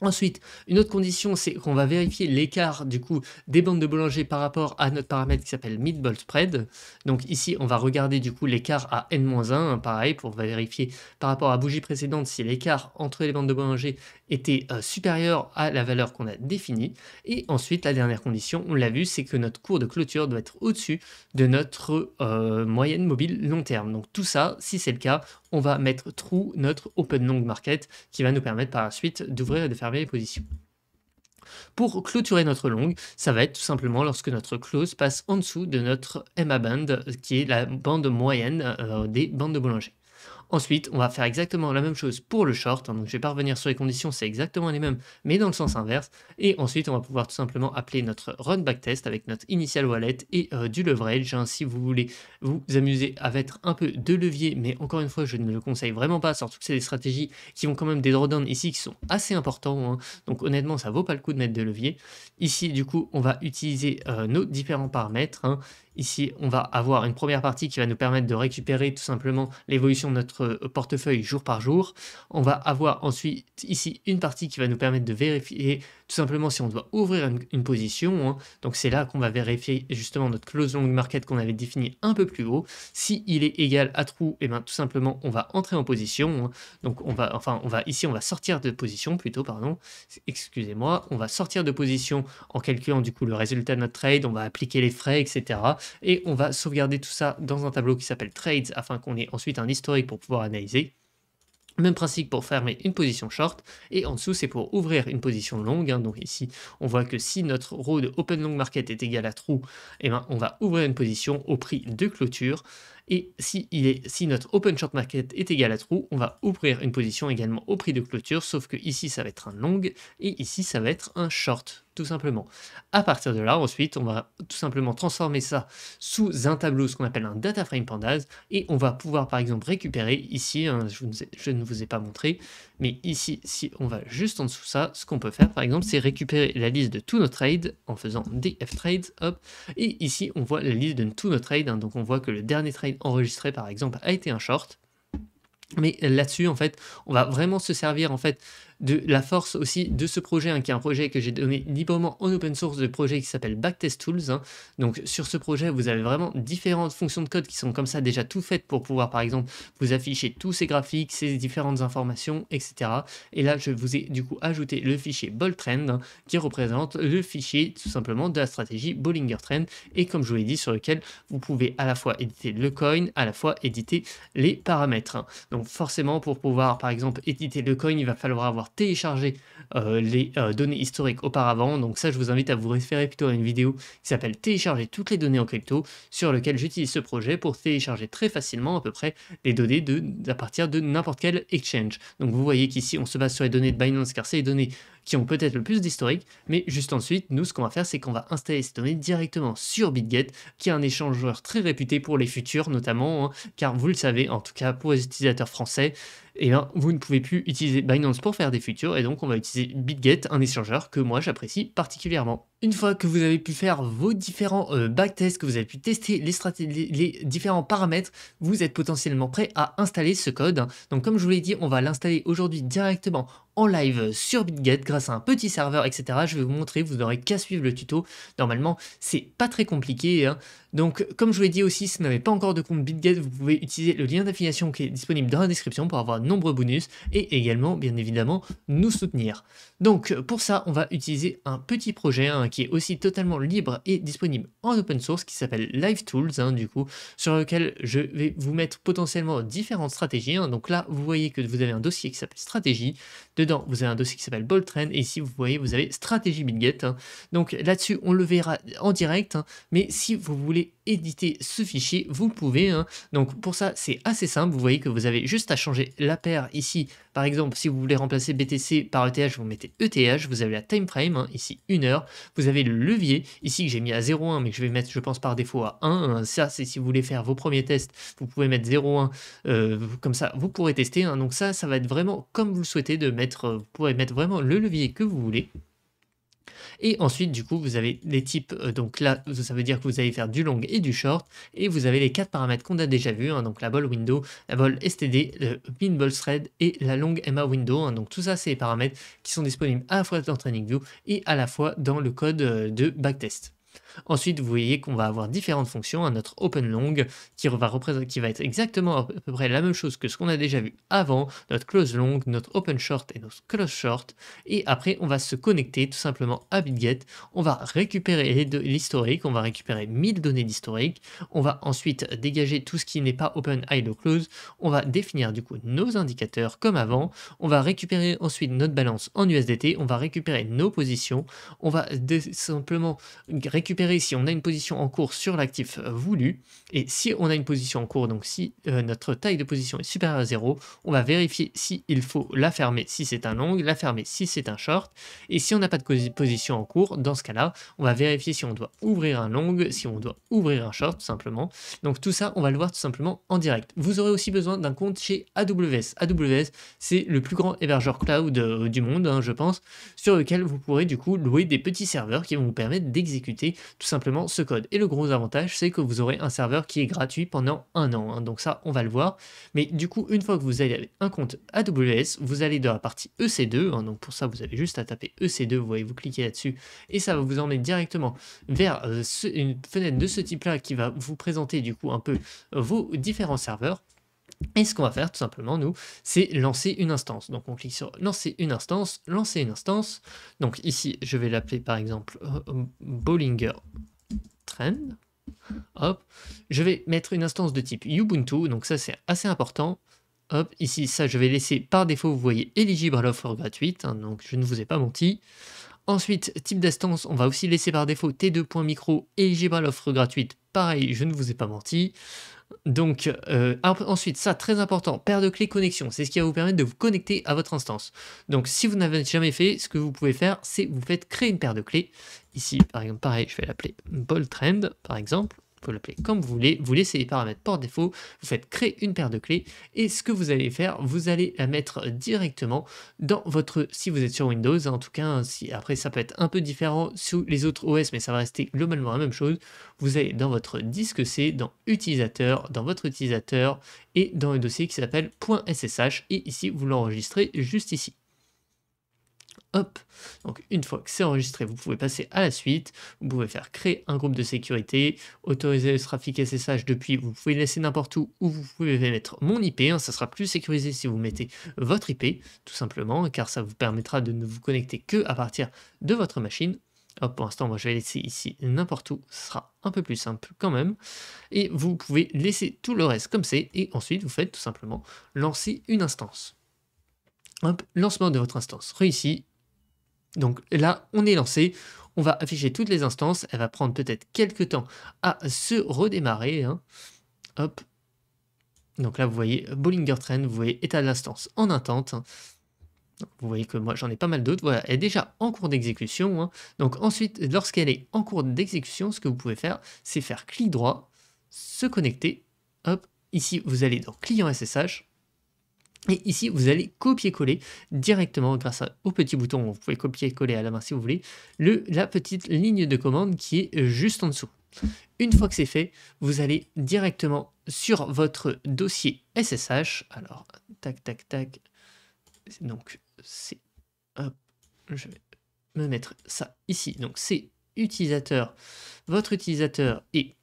[SPEAKER 1] Ensuite, une autre condition, c'est qu'on va vérifier l'écart du coup des bandes de boulanger par rapport à notre paramètre qui s'appelle Meatball Spread. Donc ici, on va regarder du coup l'écart à n-1, hein, pareil, pour vérifier par rapport à la bougie précédente si l'écart entre les bandes de boulanger était supérieur à la valeur qu'on a définie. Et ensuite, la dernière condition, on l'a vu, c'est que notre cours de clôture doit être au-dessus de notre moyenne mobile long terme. Donc tout ça, si c'est le cas, on va mettre true notre Open Long Market qui va nous permettre par la suite d'ouvrir et de fermer les positions. Pour clôturer notre longue, ça va être tout simplement lorsque notre close passe en dessous de notre MA band, qui est la bande moyenne des bandes de boulanger. Ensuite, on va faire exactement la même chose pour le short, hein, donc je ne vais pas revenir sur les conditions, c'est exactement les mêmes, mais dans le sens inverse. Et ensuite, on va pouvoir tout simplement appeler notre run backtest avec notre initial wallet et du leverage, hein, si vous voulez vous amuser à mettre un peu de levier, mais encore une fois, je ne le conseille vraiment pas, surtout que c'est des stratégies qui ont quand même des drawdowns ici qui sont assez importants, hein, donc honnêtement, ça vaut pas le coup de mettre de levier. Ici, du coup, on va utiliser nos différents paramètres, hein. Ici, on va avoir une première partie qui va nous permettre de récupérer tout simplement l'évolution de notre portefeuille jour par jour. On va avoir ensuite ici une partie qui va nous permettre de vérifier tout simplement si on doit ouvrir une position, hein. Donc c'est là qu'on va vérifier justement notre close long market qu'on avait défini un peu plus haut. Si il est égal à true, et bien tout simplement on va entrer en position, hein. Donc on va ici on va sortir de position plutôt, pardon. Excusez-moi, on va sortir de position en calculant du coup le résultat de notre trade, on va appliquer les frais, etc. Et on va sauvegarder tout ça dans un tableau qui s'appelle Trades afin qu'on ait ensuite un historique pour pouvoir analyser. Même principe pour fermer une position short, et en dessous c'est pour ouvrir une position longue, hein. Donc ici on voit que si notre row de open long market est égal à true, et ben on va ouvrir une position au prix de clôture, et si notre open short market est égal à true, on va ouvrir une position également au prix de clôture, sauf que ici ça va être un long et ici ça va être un short, tout simplement. À partir de là, ensuite, on va tout simplement transformer ça sous un tableau, ce qu'on appelle un data frame pandas, et on va pouvoir par exemple récupérer ici, hein, je ne vous ai pas montré, mais ici, si on va juste en dessous ça, ce qu'on peut faire par exemple, c'est récupérer la liste de tous nos trades en faisant df trades, hop, et ici on voit la liste de tous nos trades, hein. Donc on voit que le dernier trade enregistré par exemple a été un short. Mais là-dessus, en fait, on va vraiment se servir en fait de la force aussi de ce projet, hein, qui est un projet que j'ai donné librement en open source, de projet qui s'appelle Backtest Tools, hein. Donc sur ce projet, vous avez vraiment différentes fonctions de code qui sont comme ça déjà tout faites pour pouvoir par exemple vous afficher tous ces graphiques, ces différentes informations, etc. Et là, je vous ai du coup ajouté le fichier BoldTrend, hein, qui représente le fichier tout simplement de la stratégie Bollinger Trend, et comme je vous l'ai dit, sur lequel vous pouvez à la fois éditer le coin, à la fois éditer les paramètres, hein. Donc forcément, pour pouvoir par exemple éditer le coin, il va falloir avoir téléchargé les données historiques auparavant. Donc ça, je vous invite à vous référer plutôt à une vidéo qui s'appelle télécharger toutes les données en crypto, sur lequel j'utilise ce projet pour télécharger très facilement à peu près les données à partir de n'importe quel exchange. Donc vous voyez qu'ici on se base sur les données de Binance car c'est les données qui ont peut-être le plus d'historique, mais juste ensuite, nous, ce qu'on va faire, c'est qu'on va installer ces données directement sur BitGet, qui est un échangeur très réputé pour les futurs, notamment, hein, car vous le savez, en tout cas pour les utilisateurs français, et bien, vous ne pouvez plus utiliser Binance pour faire des futurs, et donc on va utiliser BitGet, un échangeur que moi j'apprécie particulièrement. Une fois que vous avez pu faire vos différents backtests, que vous avez pu tester les différents paramètres, vous êtes potentiellement prêt à installer ce code. Donc comme je vous l'ai dit, on va l'installer aujourd'hui directement en live sur BitGet grâce à un petit serveur, etc. Je vais vous montrer, vous n'aurez qu'à suivre le tuto. Normalement, c'est pas très compliqué, hein. Donc, comme je vous l'ai dit aussi, si vous n'avez pas encore de compte BitGet, vous pouvez utiliser le lien d'affiliation qui est disponible dans la description pour avoir de nombreux bonus et également, bien évidemment, nous soutenir. Donc, pour ça, on va utiliser un petit projet, hein, qui est aussi totalement libre et disponible en open source qui s'appelle Live Tools, hein, du coup, sur lequel je vais vous mettre potentiellement différentes stratégies, hein. Donc là, vous voyez que vous avez un dossier qui s'appelle stratégie. Dedans, vous avez un dossier qui s'appelle BoldTrend et ici, vous voyez, vous avez stratégie BitGet, hein. Donc là-dessus, on le verra en direct, hein, mais si vous voulez éditer ce fichier, vous pouvez, hein. Donc pour ça, c'est assez simple. Vous voyez que vous avez juste à changer la paire ici. Par exemple, si vous voulez remplacer BTC par ETH, vous mettez ETH. Vous avez la time frame, hein, ici 1 heure. Vous avez le levier ici que j'ai mis à 0,1, mais que je vais mettre, je pense, par défaut à 1, hein. Ça, c'est si vous voulez faire vos premiers tests, vous pouvez mettre 0,1. Comme ça, vous pourrez tester, hein. Donc ça va être vraiment comme vous le souhaitez de mettre. Vous pourrez mettre vraiment le levier que vous voulez. Et ensuite, du coup, vous avez les types, donc là, ça veut dire que vous allez faire du long et du short, et vous avez les 4 paramètres qu'on a déjà vus, hein, donc la ball window, la ball STD, le min ball thread et la long MA window, hein, donc tout ça, c'est les paramètres qui sont disponibles à la fois dans TradingView et à la fois dans le code de backtest. Ensuite, vous voyez qu'on va avoir différentes fonctions, hein, notre open long qui va être exactement à peu près la même chose que ce qu'on a déjà vu avant, notre close long, notre open short et notre close short. Et après, on va se connecter tout simplement à BitGet. On va récupérer l'historique, on va récupérer 1000 données d'historique. On va ensuite dégager tout ce qui n'est pas open, high, low, close. On va définir du coup nos indicateurs comme avant. On va récupérer ensuite notre balance en USDT. On va récupérer nos positions. On va simplement récupérer si on a une position en cours sur l'actif voulu, et si on a une position en cours, donc si notre taille de position est supérieure à 0, on va vérifier s'il faut la fermer si c'est un long, la fermer si c'est un short, et si on n'a pas de position en cours, dans ce cas-là, on va vérifier si on doit ouvrir un long, si on doit ouvrir un short, tout simplement. Donc tout ça, on va le voir tout simplement en direct. Vous aurez aussi besoin d'un compte chez AWS. AWS, c'est le plus grand hébergeur cloud du monde, hein, je pense, sur lequel vous pourrez du coup louer des petits serveurs qui vont vous permettre d'exécuter tout simplement ce code. Et le gros avantage, c'est que vous aurez un serveur qui est gratuit pendant un an, hein. Donc ça, on va le voir. Mais du coup, une fois que vous avez un compte AWS, vous allez dans la partie EC2, hein. Donc pour ça, vous avez juste à taper EC2, vous voyez, vous cliquez là-dessus, et ça va vous emmener directement vers une fenêtre de ce type-là qui va vous présenter du coup un peu vos différents serveurs. Et ce qu'on va faire tout simplement, nous, c'est lancer une instance. Donc on clique sur lancer une instance, lancer une instance. Donc ici, je vais l'appeler par exemple Bollinger Trend. Hop, je vais mettre une instance de type Ubuntu, donc ça c'est assez important. Hop, ici, ça je vais laisser par défaut, vous voyez, éligible à l'offre gratuite, hein, donc je ne vous ai pas menti. Ensuite, type d'instance, on va aussi laisser par défaut T2.micro, éligible à l'offre gratuite, pareil, je ne vous ai pas menti. Donc, ensuite, ça, très important, paire de clés connexion, c'est ce qui va vous permettre de vous connecter à votre instance. Donc, si vous n'avez jamais fait, ce que vous pouvez faire, c'est vous faites créer une paire de clés. Ici, par exemple, pareil, je vais l'appeler Ball Trend, par exemple. Vous l'appeler comme vous voulez, vous laissez les paramètres par défaut, vous faites créer une paire de clés, et ce que vous allez faire, vous allez la mettre directement dans votre, si vous êtes sur Windows, en tout cas, si, après ça peut être un peu différent sous les autres OS, mais ça va rester globalement la même chose, vous allez dans votre disque C, dans utilisateur, dans votre utilisateur, et dans le dossier qui s'appelle .ssh, et ici vous l'enregistrez juste ici. Hop, donc une fois que c'est enregistré, vous pouvez passer à la suite, vous pouvez faire créer un groupe de sécurité, autoriser le trafic SSH depuis, vous pouvez laisser n'importe où, ou vous pouvez mettre mon IP, hein, ça sera plus sécurisé si vous mettez votre IP, tout simplement, car ça vous permettra de ne vous connecter que à partir de votre machine. Hop, pour l'instant, moi je vais laisser ici n'importe où, ce sera un peu plus simple quand même, et vous pouvez laisser tout le reste comme c'est, et ensuite vous faites tout simplement lancer une instance. Hop, lancement de votre instance réussi. Donc là, on est lancé, on va afficher toutes les instances, elle va prendre peut-être quelques temps à se redémarrer, hein. Hop. Donc là, vous voyez Bollinger Trend, vous voyez état de l'instance en attente. Vous voyez que moi, j'en ai pas mal d'autres. Voilà, elle est déjà en cours d'exécution, hein. Donc ensuite, lorsqu'elle est en cours d'exécution, ce que vous pouvez faire, c'est faire clic droit, se connecter. Hop, ici, vous allez dans Client SSH. Et ici, vous allez copier-coller directement grâce au petit bouton, vous pouvez copier-coller à la main si vous voulez, la petite ligne de commande qui est juste en dessous. Une fois que c'est fait, vous allez directement sur votre dossier SSH. Alors, tac, tac, tac. Donc, c'est... Hop, je vais me mettre ça ici. Donc, c'est utilisateur, votre utilisateur et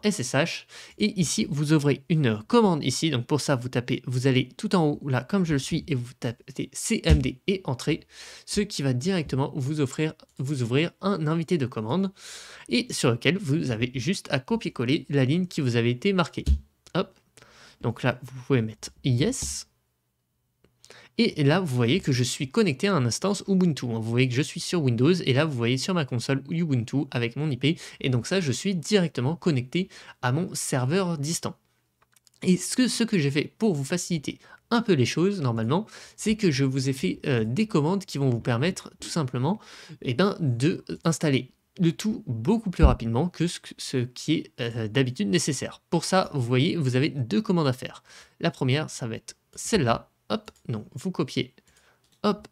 [SPEAKER 1] .ssh, et ici vous ouvrez une commande ici, donc pour ça vous tapez, vous allez tout en haut là comme je le suis et vous tapez cmd et entrée, ce qui va directement vous ouvrir un invité de commande et sur lequel vous avez juste à copier-coller la ligne qui vous avait été marquée. Hop, donc là vous pouvez mettre yes. Et là, vous voyez que je suis connecté à un instance Ubuntu. Vous voyez que je suis sur Windows. Et là, vous voyez sur ma console Ubuntu avec mon IP. Et donc ça, je suis directement connecté à mon serveur distant. Et ce que j'ai fait pour vous faciliter un peu les choses, normalement, c'est que je vous ai fait des commandes qui vont vous permettre tout simplement de installer le tout beaucoup plus rapidement que ce qui est d'habitude nécessaire. Pour ça, vous voyez, vous avez deux commandes à faire. La première, ça va être celle-là. Hop, donc vous copiez, hop,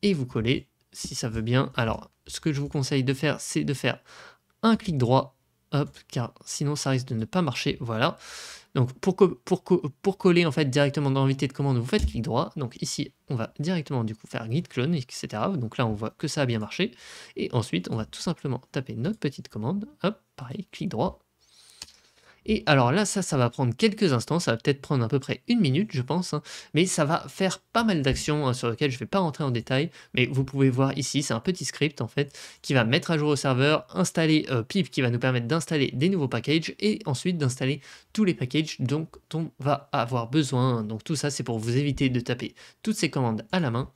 [SPEAKER 1] et vous collez si ça veut bien. Alors, ce que je vous conseille de faire, c'est de faire un clic droit, hop, car sinon ça risque de ne pas marcher, voilà. Donc pour coller en fait directement dans l'invité de commande, vous faites clic droit. Donc ici, on va directement du coup faire git clone, etc. Donc là, on voit que ça a bien marché. Et ensuite, on va tout simplement taper notre petite commande. Hop, pareil, clic droit. Et alors là, ça va prendre quelques instants, ça va peut-être prendre à peu près 1 minute, je pense, hein, mais ça va faire pas mal d'actions, sur lesquelles je ne vais pas rentrer en détail, mais vous pouvez voir ici, c'est un petit script en fait, qui va mettre à jour au serveur, installer pip qui va nous permettre d'installer des nouveaux packages et ensuite d'installer tous les packages dont on va avoir besoin. Donc tout ça, c'est pour vous éviter de taper toutes ces commandes à la main.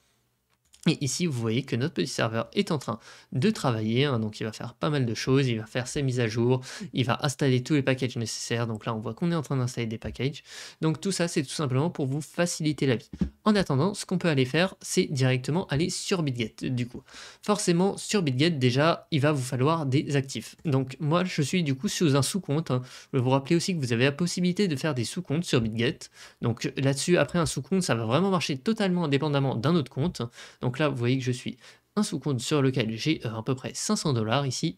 [SPEAKER 1] Et ici, vous voyez que notre petit serveur est en train de travailler, hein, donc il va faire pas mal de choses, il va faire ses mises à jour, il va installer tous les packages nécessaires, donc là on voit qu'on est en train d'installer des packages, donc tout ça c'est tout simplement pour vous faciliter la vie. En attendant, ce qu'on peut aller faire, c'est directement aller sur Bitget, du coup. Forcément, sur Bitget, déjà, il va vous falloir des actifs. Donc moi, je suis du coup sous un sous-compte, hein. Je vais vous rappeler aussi que vous avez la possibilité de faire des sous-comptes sur Bitget, donc là-dessus, après un sous-compte, ça va vraiment marcher totalement indépendamment d'un autre compte. Donc là, vous voyez que je suis un sous-compte sur lequel j'ai à peu près 500 $ ici.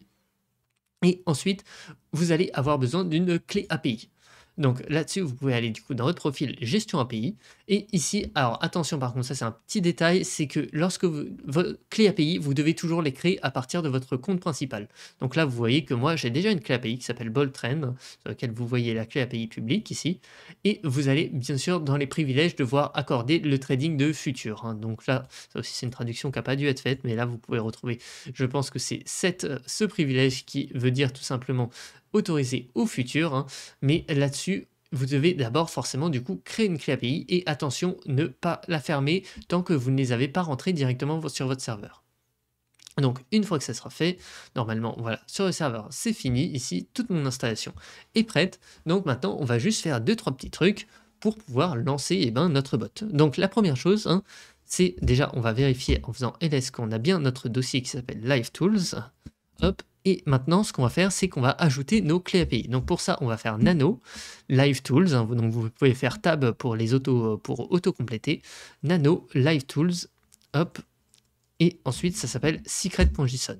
[SPEAKER 1] Et ensuite, vous allez avoir besoin d'une clé API. Donc là-dessus, vous pouvez aller du coup dans votre profil gestion API. Et ici, alors attention par contre, ça c'est un petit détail, c'est que lorsque votre clé API, vous devez toujours les créer à partir de votre compte principal. Donc là, vous voyez que moi, j'ai déjà une clé API qui s'appelle BoldTrend, sur laquelle vous voyez la clé API publique ici. Et vous allez bien sûr dans les privilèges devoir accorder le trading de futur, hein. Donc là, ça aussi c'est une traduction qui n'a pas dû être faite, mais là vous pouvez retrouver, je pense que c'est ce privilège qui veut dire tout simplement autorisé au futur, hein. Mais là-dessus, vous devez d'abord forcément du coup créer une clé API et attention, ne pas la fermer tant que vous ne les avez pas rentrées directement sur votre serveur. Donc une fois que ça sera fait, normalement voilà, sur le serveur c'est fini, ici toute mon installation est prête. Donc maintenant on va juste faire 2-3 petits trucs pour pouvoir lancer notre bot. Donc la première chose, hein, c'est déjà on va vérifier en faisant ls qu'on a bien notre dossier qui s'appelle live tools. Hop. Et maintenant, ce qu'on va faire, c'est qu'on va ajouter nos clés API. Donc pour ça, on va faire nano, live tools, hein, donc vous pouvez faire tab pour les pour auto-compléter, nano, live tools, hop, et ensuite ça s'appelle secret.json.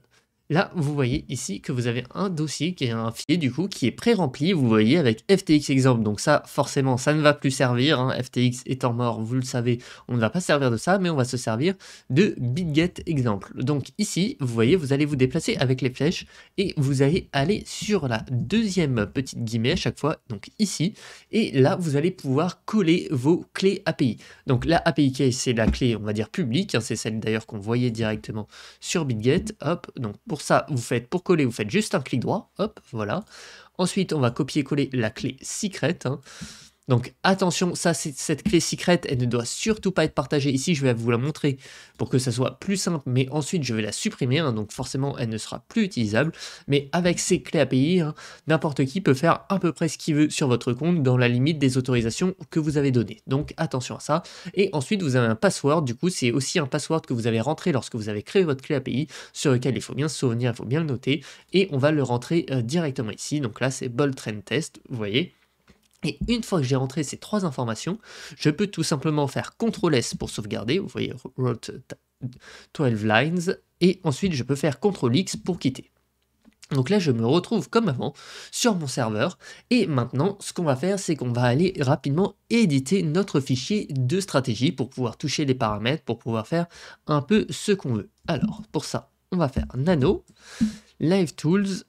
[SPEAKER 1] Là, vous voyez ici que vous avez un dossier qui est un fichier du coup qui est pré-rempli, vous voyez, avec FTX exemple. Donc ça, forcément, ça ne va plus servir, hein. FTX étant mort, vous le savez, on ne va pas servir de ça, mais on va se servir de Bitget exemple. Donc ici, vous voyez, vous allez vous déplacer avec les flèches et vous allez aller sur la deuxième petite guillemets à chaque fois, donc ici, et là, vous allez pouvoir coller vos clés API. Donc la API key, c'est la clé, on va dire, publique, hein, c'est celle d'ailleurs qu'on voyait directement sur Bitget, hop, donc pour ça, pour coller, vous faites juste un clic droit, hop, voilà. Ensuite, on va copier-coller la clé secret, hein. Donc attention, ça c'est cette clé secret, elle ne doit surtout pas être partagée. Ici, je vais vous la montrer pour que ça soit plus simple, mais ensuite je vais la supprimer, hein, donc forcément elle ne sera plus utilisable. Mais avec ces clés API, hein, n'importe qui peut faire à peu près ce qu'il veut sur votre compte dans la limite des autorisations que vous avez données. Donc attention à ça. Et ensuite, vous avez un password, du coup c'est aussi un password que vous avez rentré lorsque vous avez créé votre clé API, sur lequel il faut bien se souvenir, il faut bien le noter, et on va le rentrer directement ici. Donc là c'est BoldTrend test, vous voyez. Et une fois que j'ai rentré ces 3 informations, je peux tout simplement faire CTRL S pour sauvegarder, vous voyez, wrote 12 lines, et ensuite je peux faire CTRL X pour quitter. Donc là, je me retrouve comme avant sur mon serveur, et maintenant, ce qu'on va faire, c'est qu'on va aller rapidement éditer notre fichier de stratégie pour pouvoir toucher les paramètres, pour pouvoir faire un peu ce qu'on veut. Alors, pour ça, on va faire nano, live tools.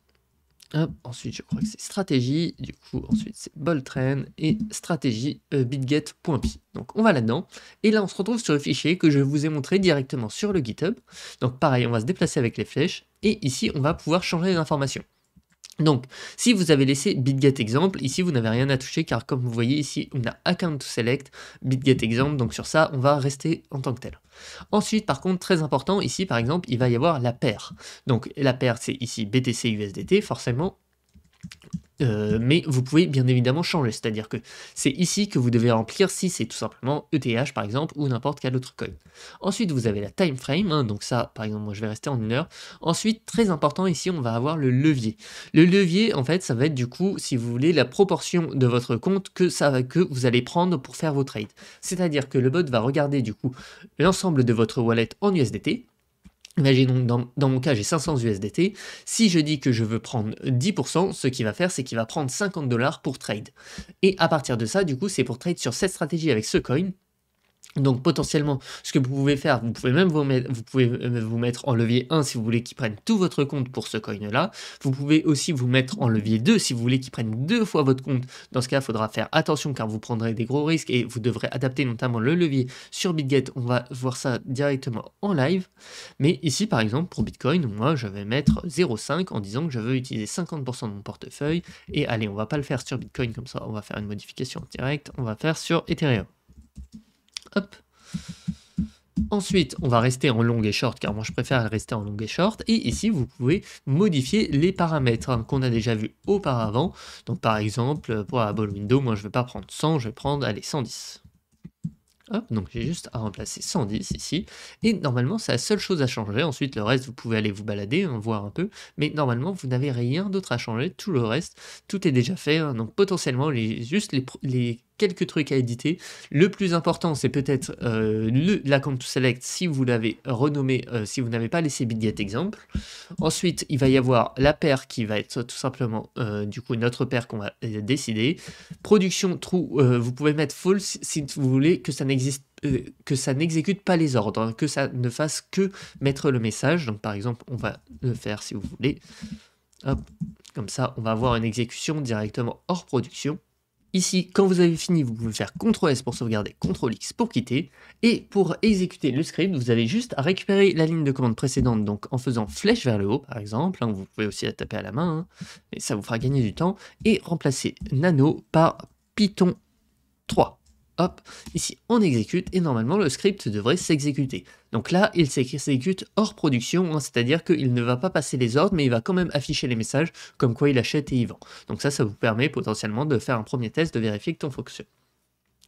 [SPEAKER 1] Hop, ensuite, je crois que c'est stratégie, du coup, ensuite c'est BoldTrend et stratégie bitget.py. Donc on va là-dedans, et là on se retrouve sur le fichier que je vous ai montré directement sur le GitHub. Donc pareil, on va se déplacer avec les flèches, et ici on va pouvoir changer les informations. Donc, si vous avez laissé Bitget exemple, ici vous n'avez rien à toucher car comme vous voyez ici, on a account to select, Bitget exemple, donc sur ça, on va rester en tant que tel. Ensuite, par contre, très important, ici par exemple, il va y avoir la paire. Donc la paire, c'est ici BTC USDT, forcément. Mais vous pouvez bien évidemment changer, c'est-à-dire que c'est ici que vous devez remplir si c'est tout simplement ETH par exemple ou n'importe quel autre coin. Ensuite vous avez la time frame, hein, donc ça par exemple moi je vais rester en 1 heure. Ensuite très important ici on va avoir le levier. Le levier en fait ça va être du coup si vous voulez la proportion de votre compte que vous allez prendre pour faire vos trades. C'est-à-dire que le bot va regarder du coup l'ensemble de votre wallet en USDT. Imaginons, dans mon cas, j'ai 500 USDT. Si je dis que je veux prendre 10%, ce qu'il va faire, c'est qu'il va prendre 50 dollars pour trade. Et à partir de ça, du coup, c'est pour trade sur cette stratégie avec ce coin. Donc potentiellement, ce que vous pouvez faire, vous pouvez même vous mettre en levier 1 si vous voulez qu'il prenne tout votre compte pour ce coin-là. Vous pouvez aussi vous mettre en levier 2 si vous voulez qu'il prenne 2 fois votre compte. Dans ce cas, il faudra faire attention car vous prendrez des gros risques et vous devrez adapter notamment le levier sur BitGet. On va voir ça directement en live. Mais ici, par exemple, pour Bitcoin, moi, je vais mettre 0,5 en disant que je veux utiliser 50% de mon portefeuille. Et allez, on va pas le faire sur Bitcoin comme ça, on va faire une modification directe. On va faire sur Ethereum. Hop. Ensuite, on va rester en long et short, car moi je préfère rester en long et short. Et ici, vous pouvez modifier les paramètres qu'on a déjà vus auparavant. Donc par exemple, pour la ball window, moi je ne vais pas prendre 100, je vais prendre, allez, 110. Hop, donc j'ai juste à remplacer 110 ici. Et normalement, c'est la seule chose à changer. Ensuite, le reste, vous pouvez aller vous balader, hein, voir un peu. Mais normalement, vous n'avez rien d'autre à changer. Tout le reste, tout est déjà fait. Hein. Donc potentiellement, juste les quelques trucs à éditer. Le plus important, c'est peut-être l'account to select si vous l'avez renommé, si vous n'avez pas laissé BitGet exemple. Ensuite, il va y avoir la paire qui va être tout simplement du coup notre paire qu'on va décider. Production true, vous pouvez mettre false si vous voulez que ça n'exécute pas les ordres, hein, que ça ne fasse que mettre le message. Donc par exemple, on va le faire si vous voulez. Hop, comme ça, on va avoir une exécution directement hors production. Ici, quand vous avez fini, vous pouvez faire CTRL-S pour sauvegarder, CTRL-X pour quitter. Et pour exécuter le script, vous avez juste à récupérer la ligne de commande précédente, donc en faisant flèche vers le haut, par exemple. Hein, vous pouvez aussi la taper à la main, hein, et ça vous fera gagner du temps. Et remplacer nano par Python 3. Hop, ici on exécute et normalement le script devrait s'exécuter. Donc là, il s'exécute hors production, hein, c'est-à-dire qu'il ne va pas passer les ordres, mais il va quand même afficher les messages comme quoi il achète et il vend. Donc ça vous permet potentiellement de faire un premier test, de vérifier que ton fonctionne.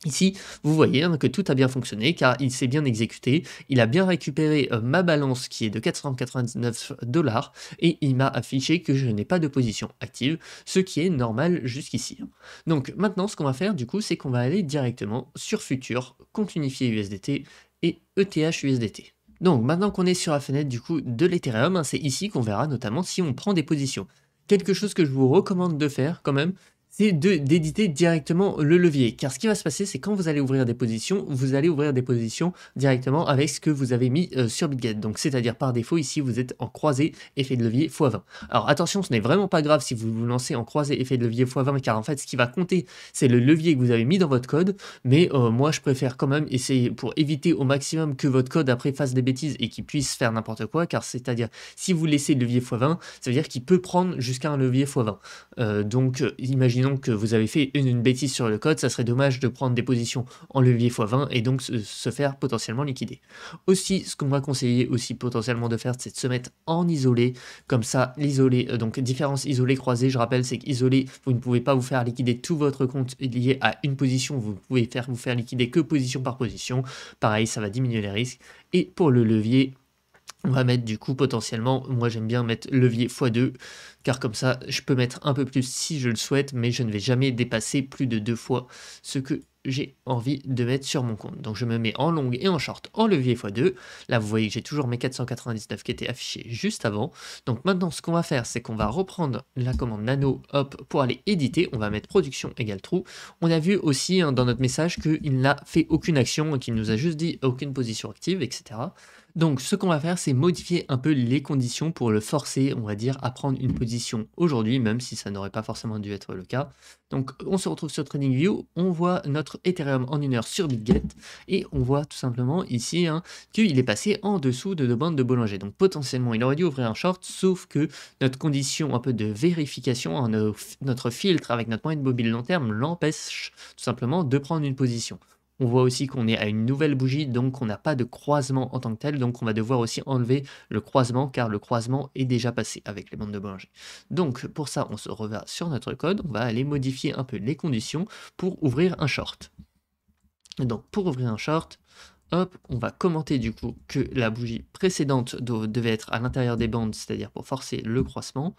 [SPEAKER 1] Ici, vous voyez hein, que tout a bien fonctionné car il s'est bien exécuté, il a bien récupéré ma balance qui est de 499 dollars et il m'a affiché que je n'ai pas de position active, ce qui est normal jusqu'ici. Donc maintenant, ce qu'on va faire du coup, c'est qu'on va aller directement sur Futur, compte unifié USDT et ETH USDT. Donc maintenant qu'on est sur la fenêtre du coup de l'Ethereum, hein, c'est ici qu'on verra notamment si on prend des positions. Quelque chose que je vous recommande de faire quand même, c'est d'éditer directement le levier. Car ce qui va se passer, c'est quand vous allez ouvrir des positions, vous allez ouvrir des positions directement avec ce que vous avez mis sur BitGet. Donc, c'est-à-dire par défaut, ici, vous êtes en croisé effet de levier x20. Alors, attention, ce n'est vraiment pas grave si vous vous lancez en croisé effet de levier x20, car en fait, ce qui va compter, c'est le levier que vous avez mis dans votre code. Mais moi, je préfère quand même essayer pour éviter au maximum que votre code après fasse des bêtises et qu'il puisse faire n'importe quoi. Car c'est-à-dire, si vous laissez le levier x20, ça veut dire qu'il peut prendre jusqu'à un levier x20. Donc, imaginez que vous avez fait une bêtise sur le code, ça serait dommage de prendre des positions en levier x20 et donc se faire potentiellement liquider. Aussi, ce qu'on va conseiller aussi potentiellement de faire, c'est de se mettre en isolé, comme ça, l'isolé, donc différence isolé croisé, je rappelle, c'est qu'isolé, vous ne pouvez pas vous faire liquider tout votre compte lié à une position, vous pouvez vous faire liquider que position par position, pareil, ça va diminuer les risques. Et pour le levier, on va mettre du coup potentiellement, moi j'aime bien mettre levier x2, car comme ça je peux mettre un peu plus si je le souhaite, mais je ne vais jamais dépasser plus de 2 fois ce que j'ai envie de mettre sur mon compte. Donc je me mets en longue et en short en levier x2. Là vous voyez que j'ai toujours mes 499 qui étaient affichés juste avant. Donc maintenant ce qu'on va faire, c'est qu'on va reprendre la commande nano hop pour aller éditer. On va mettre production égale true. On a vu aussi hein, dans notre message qu'il n'a fait aucune action, qu'il nous a juste dit aucune position active, etc. Donc ce qu'on va faire, c'est modifier un peu les conditions pour le forcer, on va dire, à prendre une position aujourd'hui, même si ça n'aurait pas forcément dû être le cas. Donc on se retrouve sur TradingView, on voit notre Ethereum en 1 heure sur BitGet, et on voit tout simplement ici hein, qu'il est passé en dessous de 2 bandes de Bollinger. Donc potentiellement, il aurait dû ouvrir un short, sauf que notre condition un peu de vérification, hein, notre filtre avec notre moyenne mobile long terme l'empêche tout simplement de prendre une position. On voit aussi qu'on est à une nouvelle bougie, donc on n'a pas de croisement en tant que tel, donc on va devoir aussi enlever le croisement, car le croisement est déjà passé avec les bandes de Bollinger. Donc pour ça, on se revient sur notre code, on va aller modifier un peu les conditions pour ouvrir un short. Donc pour ouvrir un short, hop, on va commenter du coup que la bougie précédente devait être à l'intérieur des bandes, c'est-à-dire pour forcer le croisement,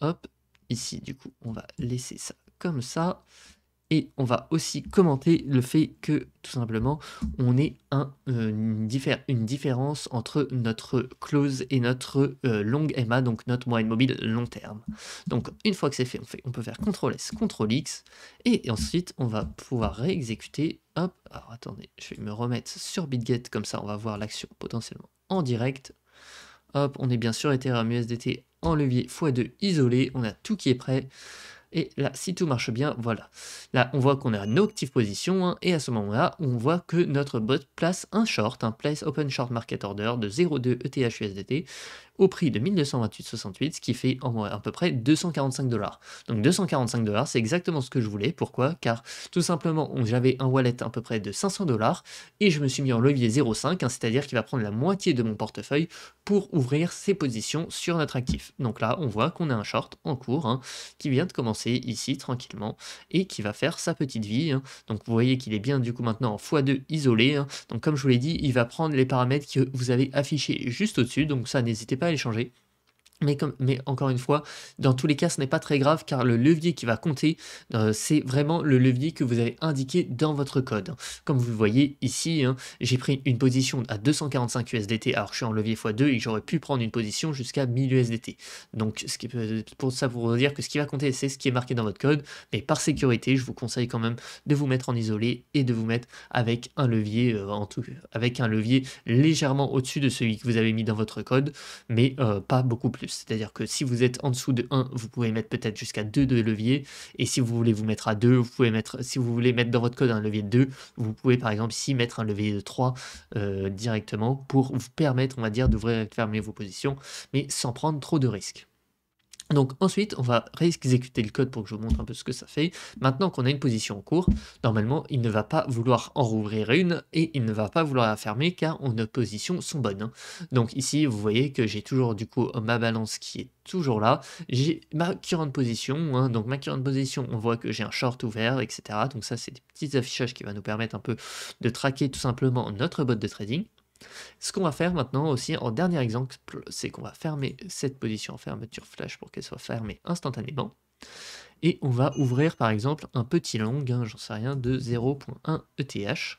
[SPEAKER 1] hop, ici du coup on va laisser ça comme ça. Et on va aussi commenter le fait que, tout simplement, on ait une différence entre notre close et notre longue MA, donc notre moyenne mobile long terme. Donc, une fois que c'est fait, on peut faire CTRL-S, CTRL-X, et ensuite, on va pouvoir réexécuter. Hop, alors attendez, je vais me remettre sur BitGet, comme ça, on va voir l'action potentiellement en direct. Hop, on est bien sur Ethereum USDT en levier x2 isolé, on a tout qui est prêt. Et là, si tout marche bien, voilà. Là, on voit qu'on a nos active position, hein, et à ce moment-là, on voit que notre bot place un short, un place open short market order de 0,2 ETH USDT au prix de 1228,68, ce qui fait à peu près 245 $. Donc 245 $, c'est exactement ce que je voulais. Pourquoi? Car tout simplement, j'avais un wallet à peu près de 500 $, et je me suis mis en levier 0,5, hein, c'est-à-dire qu'il va prendre la moitié de mon portefeuille pour ouvrir ses positions sur notre actif. Donc là, on voit qu'on a un short en cours, hein, qui vient de commencer ici tranquillement, et qui va faire sa petite vie, hein. Donc vous voyez qu'il est bien du coup maintenant en x2 isolé, hein. Donc comme je vous l'ai dit, il va prendre les paramètres que vous avez affichés juste au-dessus, donc ça n'hésitez pas à les changer. Mais encore une fois, dans tous les cas, ce n'est pas très grave car le levier qui va compter, c'est vraiment le levier que vous avez indiqué dans votre code. Comme vous le voyez ici, hein, j'ai pris une position à 245 USDT, alors je suis en levier x2 et j'aurais pu prendre une position jusqu'à 1000 USDT. Donc pour vous dire que ce qui va compter, c'est ce qui est marqué dans votre code, mais par sécurité, je vous conseille quand même de vous mettre en isolé et de vous mettre avec un levier, avec un levier légèrement au-dessus de celui que vous avez mis dans votre code, mais pas beaucoup plus. C'est-à-dire que si vous êtes en dessous de 1, vous pouvez mettre peut-être jusqu'à 2 de levier, et si vous voulez vous mettre à 2, vous pouvez mettre, si vous voulez mettre dans votre code un levier de 2, vous pouvez par exemple ici mettre un levier de 3 directement pour vous permettre, on va dire, d'ouvrir et de fermer vos positions, mais sans prendre trop de risques. Donc ensuite, on va réexécuter le code pour que je vous montre un peu ce que ça fait. Maintenant qu'on a une position en cours, normalement, il ne va pas vouloir en rouvrir une et il ne va pas vouloir la fermer car nos positions sont bonnes, hein. Donc ici, vous voyez que j'ai toujours du coup ma balance qui est toujours là. J'ai ma current position, hein. Donc ma current position, on voit que j'ai un short ouvert, etc. Donc ça, c'est des petits affichages qui vont nous permettre un peu de traquer tout simplement notre bot de trading. Ce qu'on va faire maintenant aussi en dernier exemple, c'est qu'on va fermer cette position en fermeture flash pour qu'elle soit fermée instantanément. Et on va ouvrir par exemple un petit long, hein, j'en sais rien, de 0.1 ETH.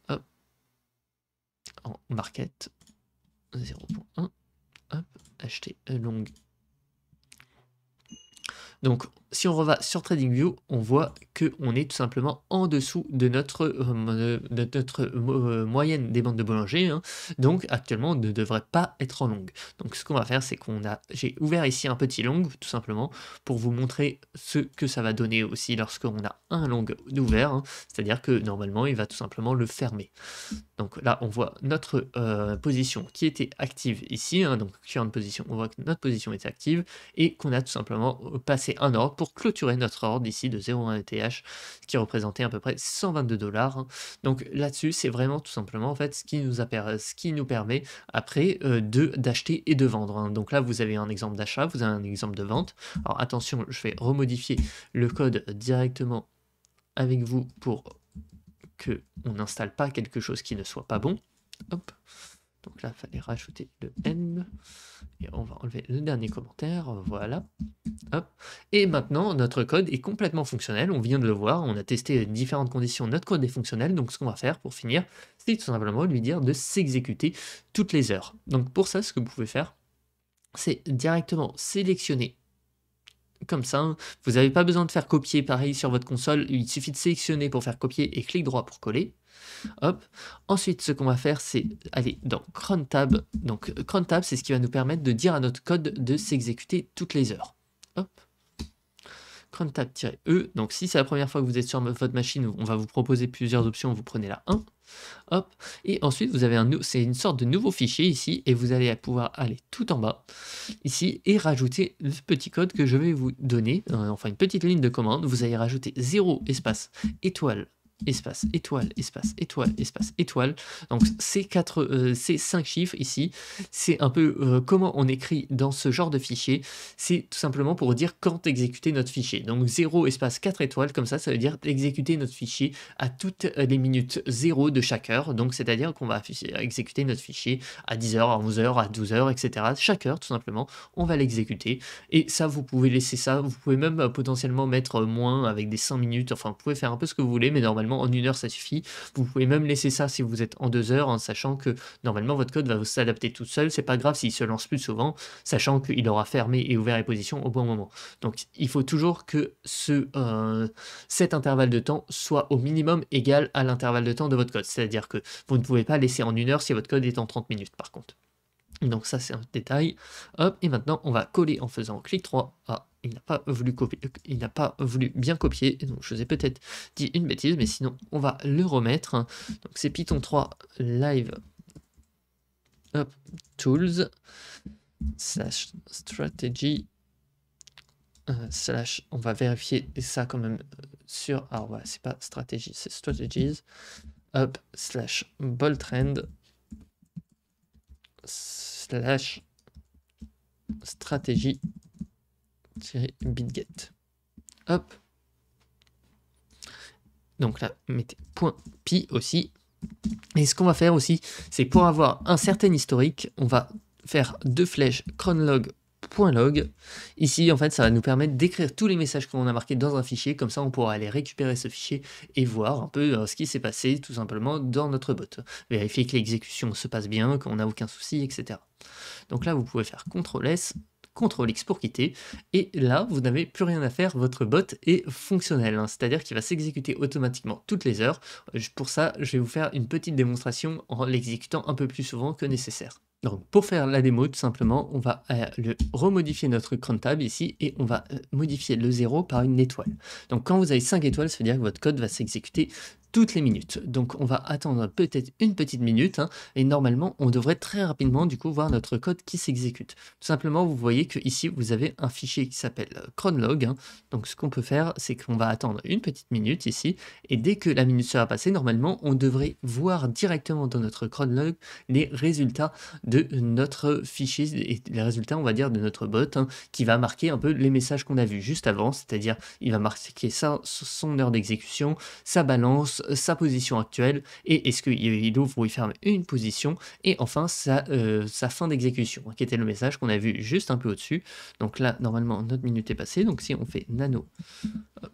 [SPEAKER 1] Hop. En market 0.1. Hop. Acheter un long. Donc, si on reva sur TradingView, on voit qu'on est tout simplement en dessous de notre moyenne des bandes de Bollinger, hein. Donc, actuellement, on ne devrait pas être en long. Donc, ce qu'on va faire, c'est j'ai ouvert ici un petit long, tout simplement, pour vous montrer ce que ça va donner aussi lorsqu'on a un long ouvert, hein. C'est-à-dire que, normalement, il va tout simplement le fermer. Donc là, on voit notre position qui était active ici, hein, donc current position, on voit que notre position était active et qu'on a tout simplement passé un ordre pour clôturer notre ordre ici de 0,1 ETH, ce qui représentait à peu près 122 $, hein. Donc là-dessus, c'est vraiment tout simplement en fait ce qui nous permet après d'acheter et de vendre, hein. Donc là, vous avez un exemple d'achat, vous avez un exemple de vente. Alors attention, je vais remodifier le code directement avec vous pour on n'installe pas quelque chose qui ne soit pas bon. Hop. Donc là, il fallait rajouter le N. Et on va enlever le dernier commentaire. Voilà. Hop. Et maintenant, notre code est complètement fonctionnel. On vient de le voir. On a testé différentes conditions. Notre code est fonctionnel. Donc, ce qu'on va faire pour finir, c'est tout simplement lui dire de s'exécuter toutes les heures. Donc, pour ça, ce que vous pouvez faire, c'est directement sélectionner comme ça, hein. Vous n'avez pas besoin de faire copier pareil sur votre console, il suffit de sélectionner pour faire copier et clic droit pour coller. Hop. Ensuite, ce qu'on va faire, c'est aller dans Cron Tab. Donc Cron Tab, c'est ce qui va nous permettre de dire à notre code de s'exécuter toutes les heures. Hop. Cron Tab-E. Donc si c'est la première fois que vous êtes sur votre machine, on va vous proposer plusieurs options, vous prenez la 1. Hop, et ensuite vous avez c'est une sorte de nouveau fichier ici, et vous allez pouvoir aller tout en bas ici et rajouter le petit code que je vais vous donner, enfin une petite ligne de commande. Vous allez rajouter 0 espace étoile espace, étoile, espace, étoile, espace, étoile. Donc ces 5 chiffres ici, c'est un peu comment on écrit dans ce genre de fichier. C'est tout simplement pour dire quand exécuter notre fichier. Donc 0 espace 4 étoiles, comme ça veut dire exécuter notre fichier à toutes les minutes 0 de chaque heure. Donc c'est-à-dire qu'on va exécuter notre fichier à 10h, à 11h, à 12h, etc. Chaque heure, tout simplement, on va l'exécuter. Et ça, vous pouvez laisser ça. Vous pouvez même potentiellement mettre moins avec des 5 minutes. Enfin, vous pouvez faire un peu ce que vous voulez, mais normalement, en 1 heure, ça suffit. Vous pouvez même laisser ça si vous êtes en 2 heures, en sachant que normalement, votre code va s'adapter tout seul. C'est pas grave s'il se lance plus souvent, sachant qu'il aura fermé et ouvert les positions au bon moment. Donc, il faut toujours que cet intervalle de temps soit au minimum égal à l'intervalle de temps de votre code. C'est-à-dire que vous ne pouvez pas laisser en 1 heure si votre code est en 30 minutes, par contre. Donc ça, c'est un détail. Hop, et maintenant, on va coller en faisant clic 3. Ah, il n'a pas voulu copier, il n'a pas voulu bien copier. Donc je vous ai peut-être dit une bêtise, mais sinon, on va le remettre. Donc c'est Python 3 live. Hop, tools slash strategy slash, on va vérifier ça quand même sur, alors voilà, c'est pas stratégie, c'est strategies. Hop, slash boldtrend slash stratégie bitget. Hop. Donc là, mettez point .py aussi. Et ce qu'on va faire aussi, c'est pour avoir un certain historique, on va faire 2 flèches cronlog.log. Ici, en fait, ça va nous permettre d'écrire tous les messages qu'on a marqués dans un fichier. Comme ça, on pourra aller récupérer ce fichier et voir un peu ce qui s'est passé, tout simplement, dans notre bot. Vérifier que l'exécution se passe bien, qu'on n'a aucun souci, etc. Donc là, vous pouvez faire CTRL-S, CTRL-X pour quitter, et là, vous n'avez plus rien à faire, votre bot est fonctionnel, hein, c'est-à-dire qu'il va s'exécuter automatiquement toutes les heures. Pour ça, je vais vous faire une petite démonstration en l'exécutant un peu plus souvent que nécessaire. Donc pour faire la démo, tout simplement, on va remodifier notre cron tab ici, et on va modifier le 0 par une étoile. Donc quand vous avez 5 étoiles, ça veut dire que votre code va s'exécuter toutes les minutes. Donc on va attendre peut-être une petite minute, hein, et normalement on devrait très rapidement du coup voir notre code qui s'exécute. Tout simplement, vous voyez que ici vous avez un fichier qui s'appelle cronlog, hein. Donc ce qu'on peut faire, c'est qu'on va attendre une petite minute ici, et dès que la minute sera passée, normalement on devrait voir directement dans notre cronlog les résultats de notre fichier, et les résultats, on va dire, de notre bot, hein, qui va marquer un peu les messages qu'on a vus juste avant, c'est-à-dire il va marquer ça, son heure d'exécution, sa balance, sa position actuelle, et est-ce qu'il ouvre ou il ferme une position, et enfin sa fin d'exécution, qui était le message qu'on a vu juste un peu au-dessus. Donc là, normalement, notre minute est passée, donc si on fait nano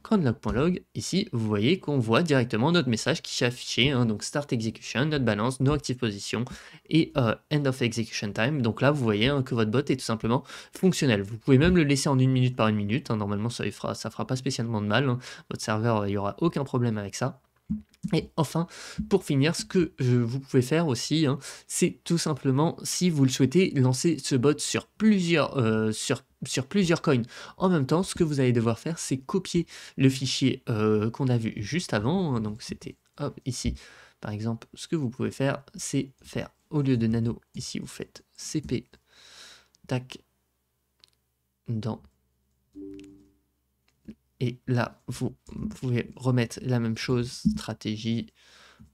[SPEAKER 1] cronlog.log, ici, vous voyez qu'on voit directement notre message qui s'est affiché, hein, donc start execution, notre balance, no active position, et end of execution time. Donc là, vous voyez hein, que votre bot est tout simplement fonctionnel. Vous pouvez même le laisser en 1 minute par 1 minute, hein, normalement, ça fera pas spécialement de mal, hein. Votre serveur, il n'y aura aucun problème avec ça. Et enfin, pour finir, ce que vous pouvez faire aussi, hein, c'est tout simplement, si vous le souhaitez, lancer ce bot sur plusieurs coins en même temps. Ce que vous allez devoir faire, c'est copier le fichier qu'on a vu juste avant, hein. Donc c'était ici, par exemple, ce que vous pouvez faire, c'est faire, au lieu de nano, ici vous faites cp, tac, dans... Et là, vous pouvez remettre la même chose, stratégie,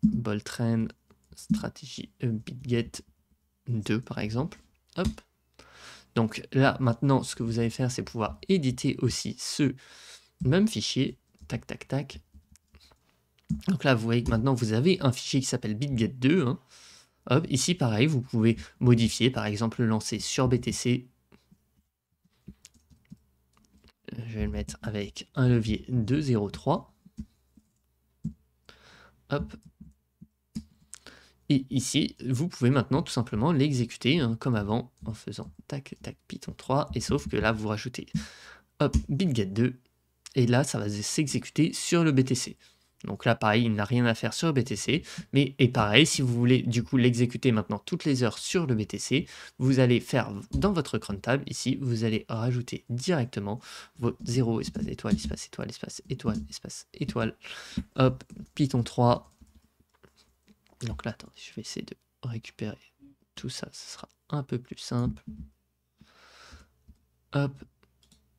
[SPEAKER 1] boldtrend, stratégie bitget 2 par exemple. Hop. Donc là, maintenant, ce que vous allez faire, c'est pouvoir éditer aussi ce même fichier. Tac, tac, tac. Donc là, vous voyez que maintenant, vous avez un fichier qui s'appelle bitget2. Hein. Hop. Ici, pareil, vous pouvez modifier, par exemple, le lancer sur BTC. Je vais le mettre avec un levier 203. Hop. Et ici, vous pouvez maintenant tout simplement l'exécuter hein, comme avant en faisant tac tac Python 3, et sauf que là vous rajoutez hop bitget 2, et là ça va s'exécuter sur le BTC. Donc là pareil, il n'a rien à faire sur le BTC, mais et pareil, si vous voulez du coup l'exécuter maintenant toutes les heures sur le BTC, vous allez faire dans votre cron tab ici, vous allez rajouter directement vos 0 espace étoile espace étoile espace étoile espace étoile, hop Python 3. Donc là, attendez, je vais essayer de récupérer tout ça, ce sera un peu plus simple. Hop,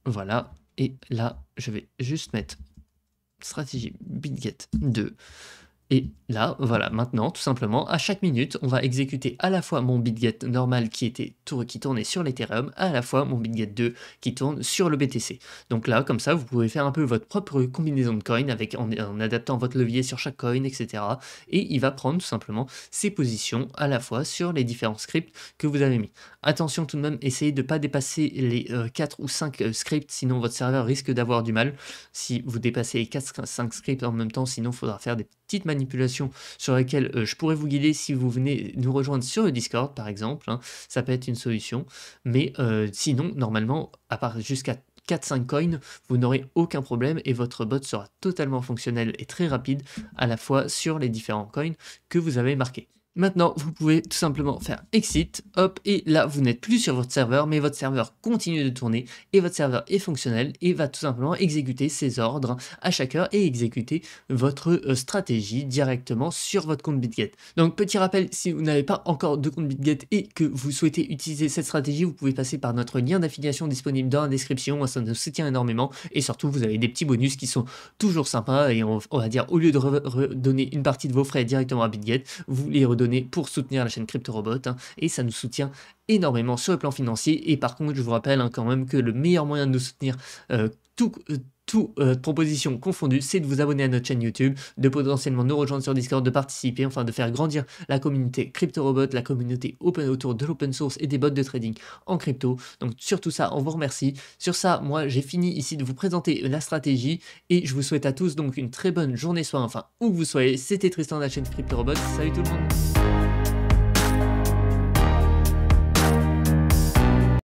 [SPEAKER 1] voilà. Et là, je vais juste mettre stratégie BitGet 2. Et là, voilà, maintenant, tout simplement, à chaque minute, on va exécuter à la fois mon BitGet normal qui tournait sur l'Ethereum, à la fois mon BitGet 2 qui tourne sur le BTC. Donc là, comme ça, vous pouvez faire un peu votre propre combinaison de coins en adaptant votre levier sur chaque coin, etc. Et il va prendre tout simplement ses positions à la fois sur les différents scripts que vous avez mis. Attention tout de même, essayez de ne pas dépasser les 4 ou 5 scripts, sinon votre serveur risque d'avoir du mal. Si vous dépassez les 4-5 scripts en même temps, sinon il faudra faire des petites manipulations sur lesquelles je pourrais vous guider si vous venez nous rejoindre sur le Discord par exemple, hein, ça peut être une solution, mais sinon normalement à part jusqu'à 4-5 coins, vous n'aurez aucun problème et votre bot sera totalement fonctionnel et très rapide à la fois sur les différents coins que vous avez marqués. Maintenant, vous pouvez tout simplement faire exit, hop, et là, vous n'êtes plus sur votre serveur, mais votre serveur continue de tourner et votre serveur est fonctionnel et va tout simplement exécuter ses ordres à chaque heure et exécuter votre stratégie directement sur votre compte BitGet. Donc, petit rappel, si vous n'avez pas encore de compte BitGet et que vous souhaitez utiliser cette stratégie, vous pouvez passer par notre lien d'affiliation disponible dans la description, ça nous soutient énormément et surtout, vous avez des petits bonus qui sont toujours sympas et on va dire, au lieu de redonner une partie de vos frais directement à BitGet, vous les redonnez pour soutenir la chaîne CryptoRobot, hein, et ça nous soutient énormément sur le plan financier. Et par contre, je vous rappelle quand même que le meilleur moyen de nous soutenir, toute proposition confondue, c'est de vous abonner à notre chaîne YouTube, de potentiellement nous rejoindre sur Discord, de participer, enfin de faire grandir la communauté CryptoRobot, la communauté open autour de l'open source et des bots de trading en crypto. Donc sur tout ça, on vous remercie. Sur ça, moi j'ai fini ici de vous présenter la stratégie et je vous souhaite à tous donc une très bonne journée, soit enfin où que vous soyez. C'était Tristan de la chaîne CryptoRobot. Salut tout le monde.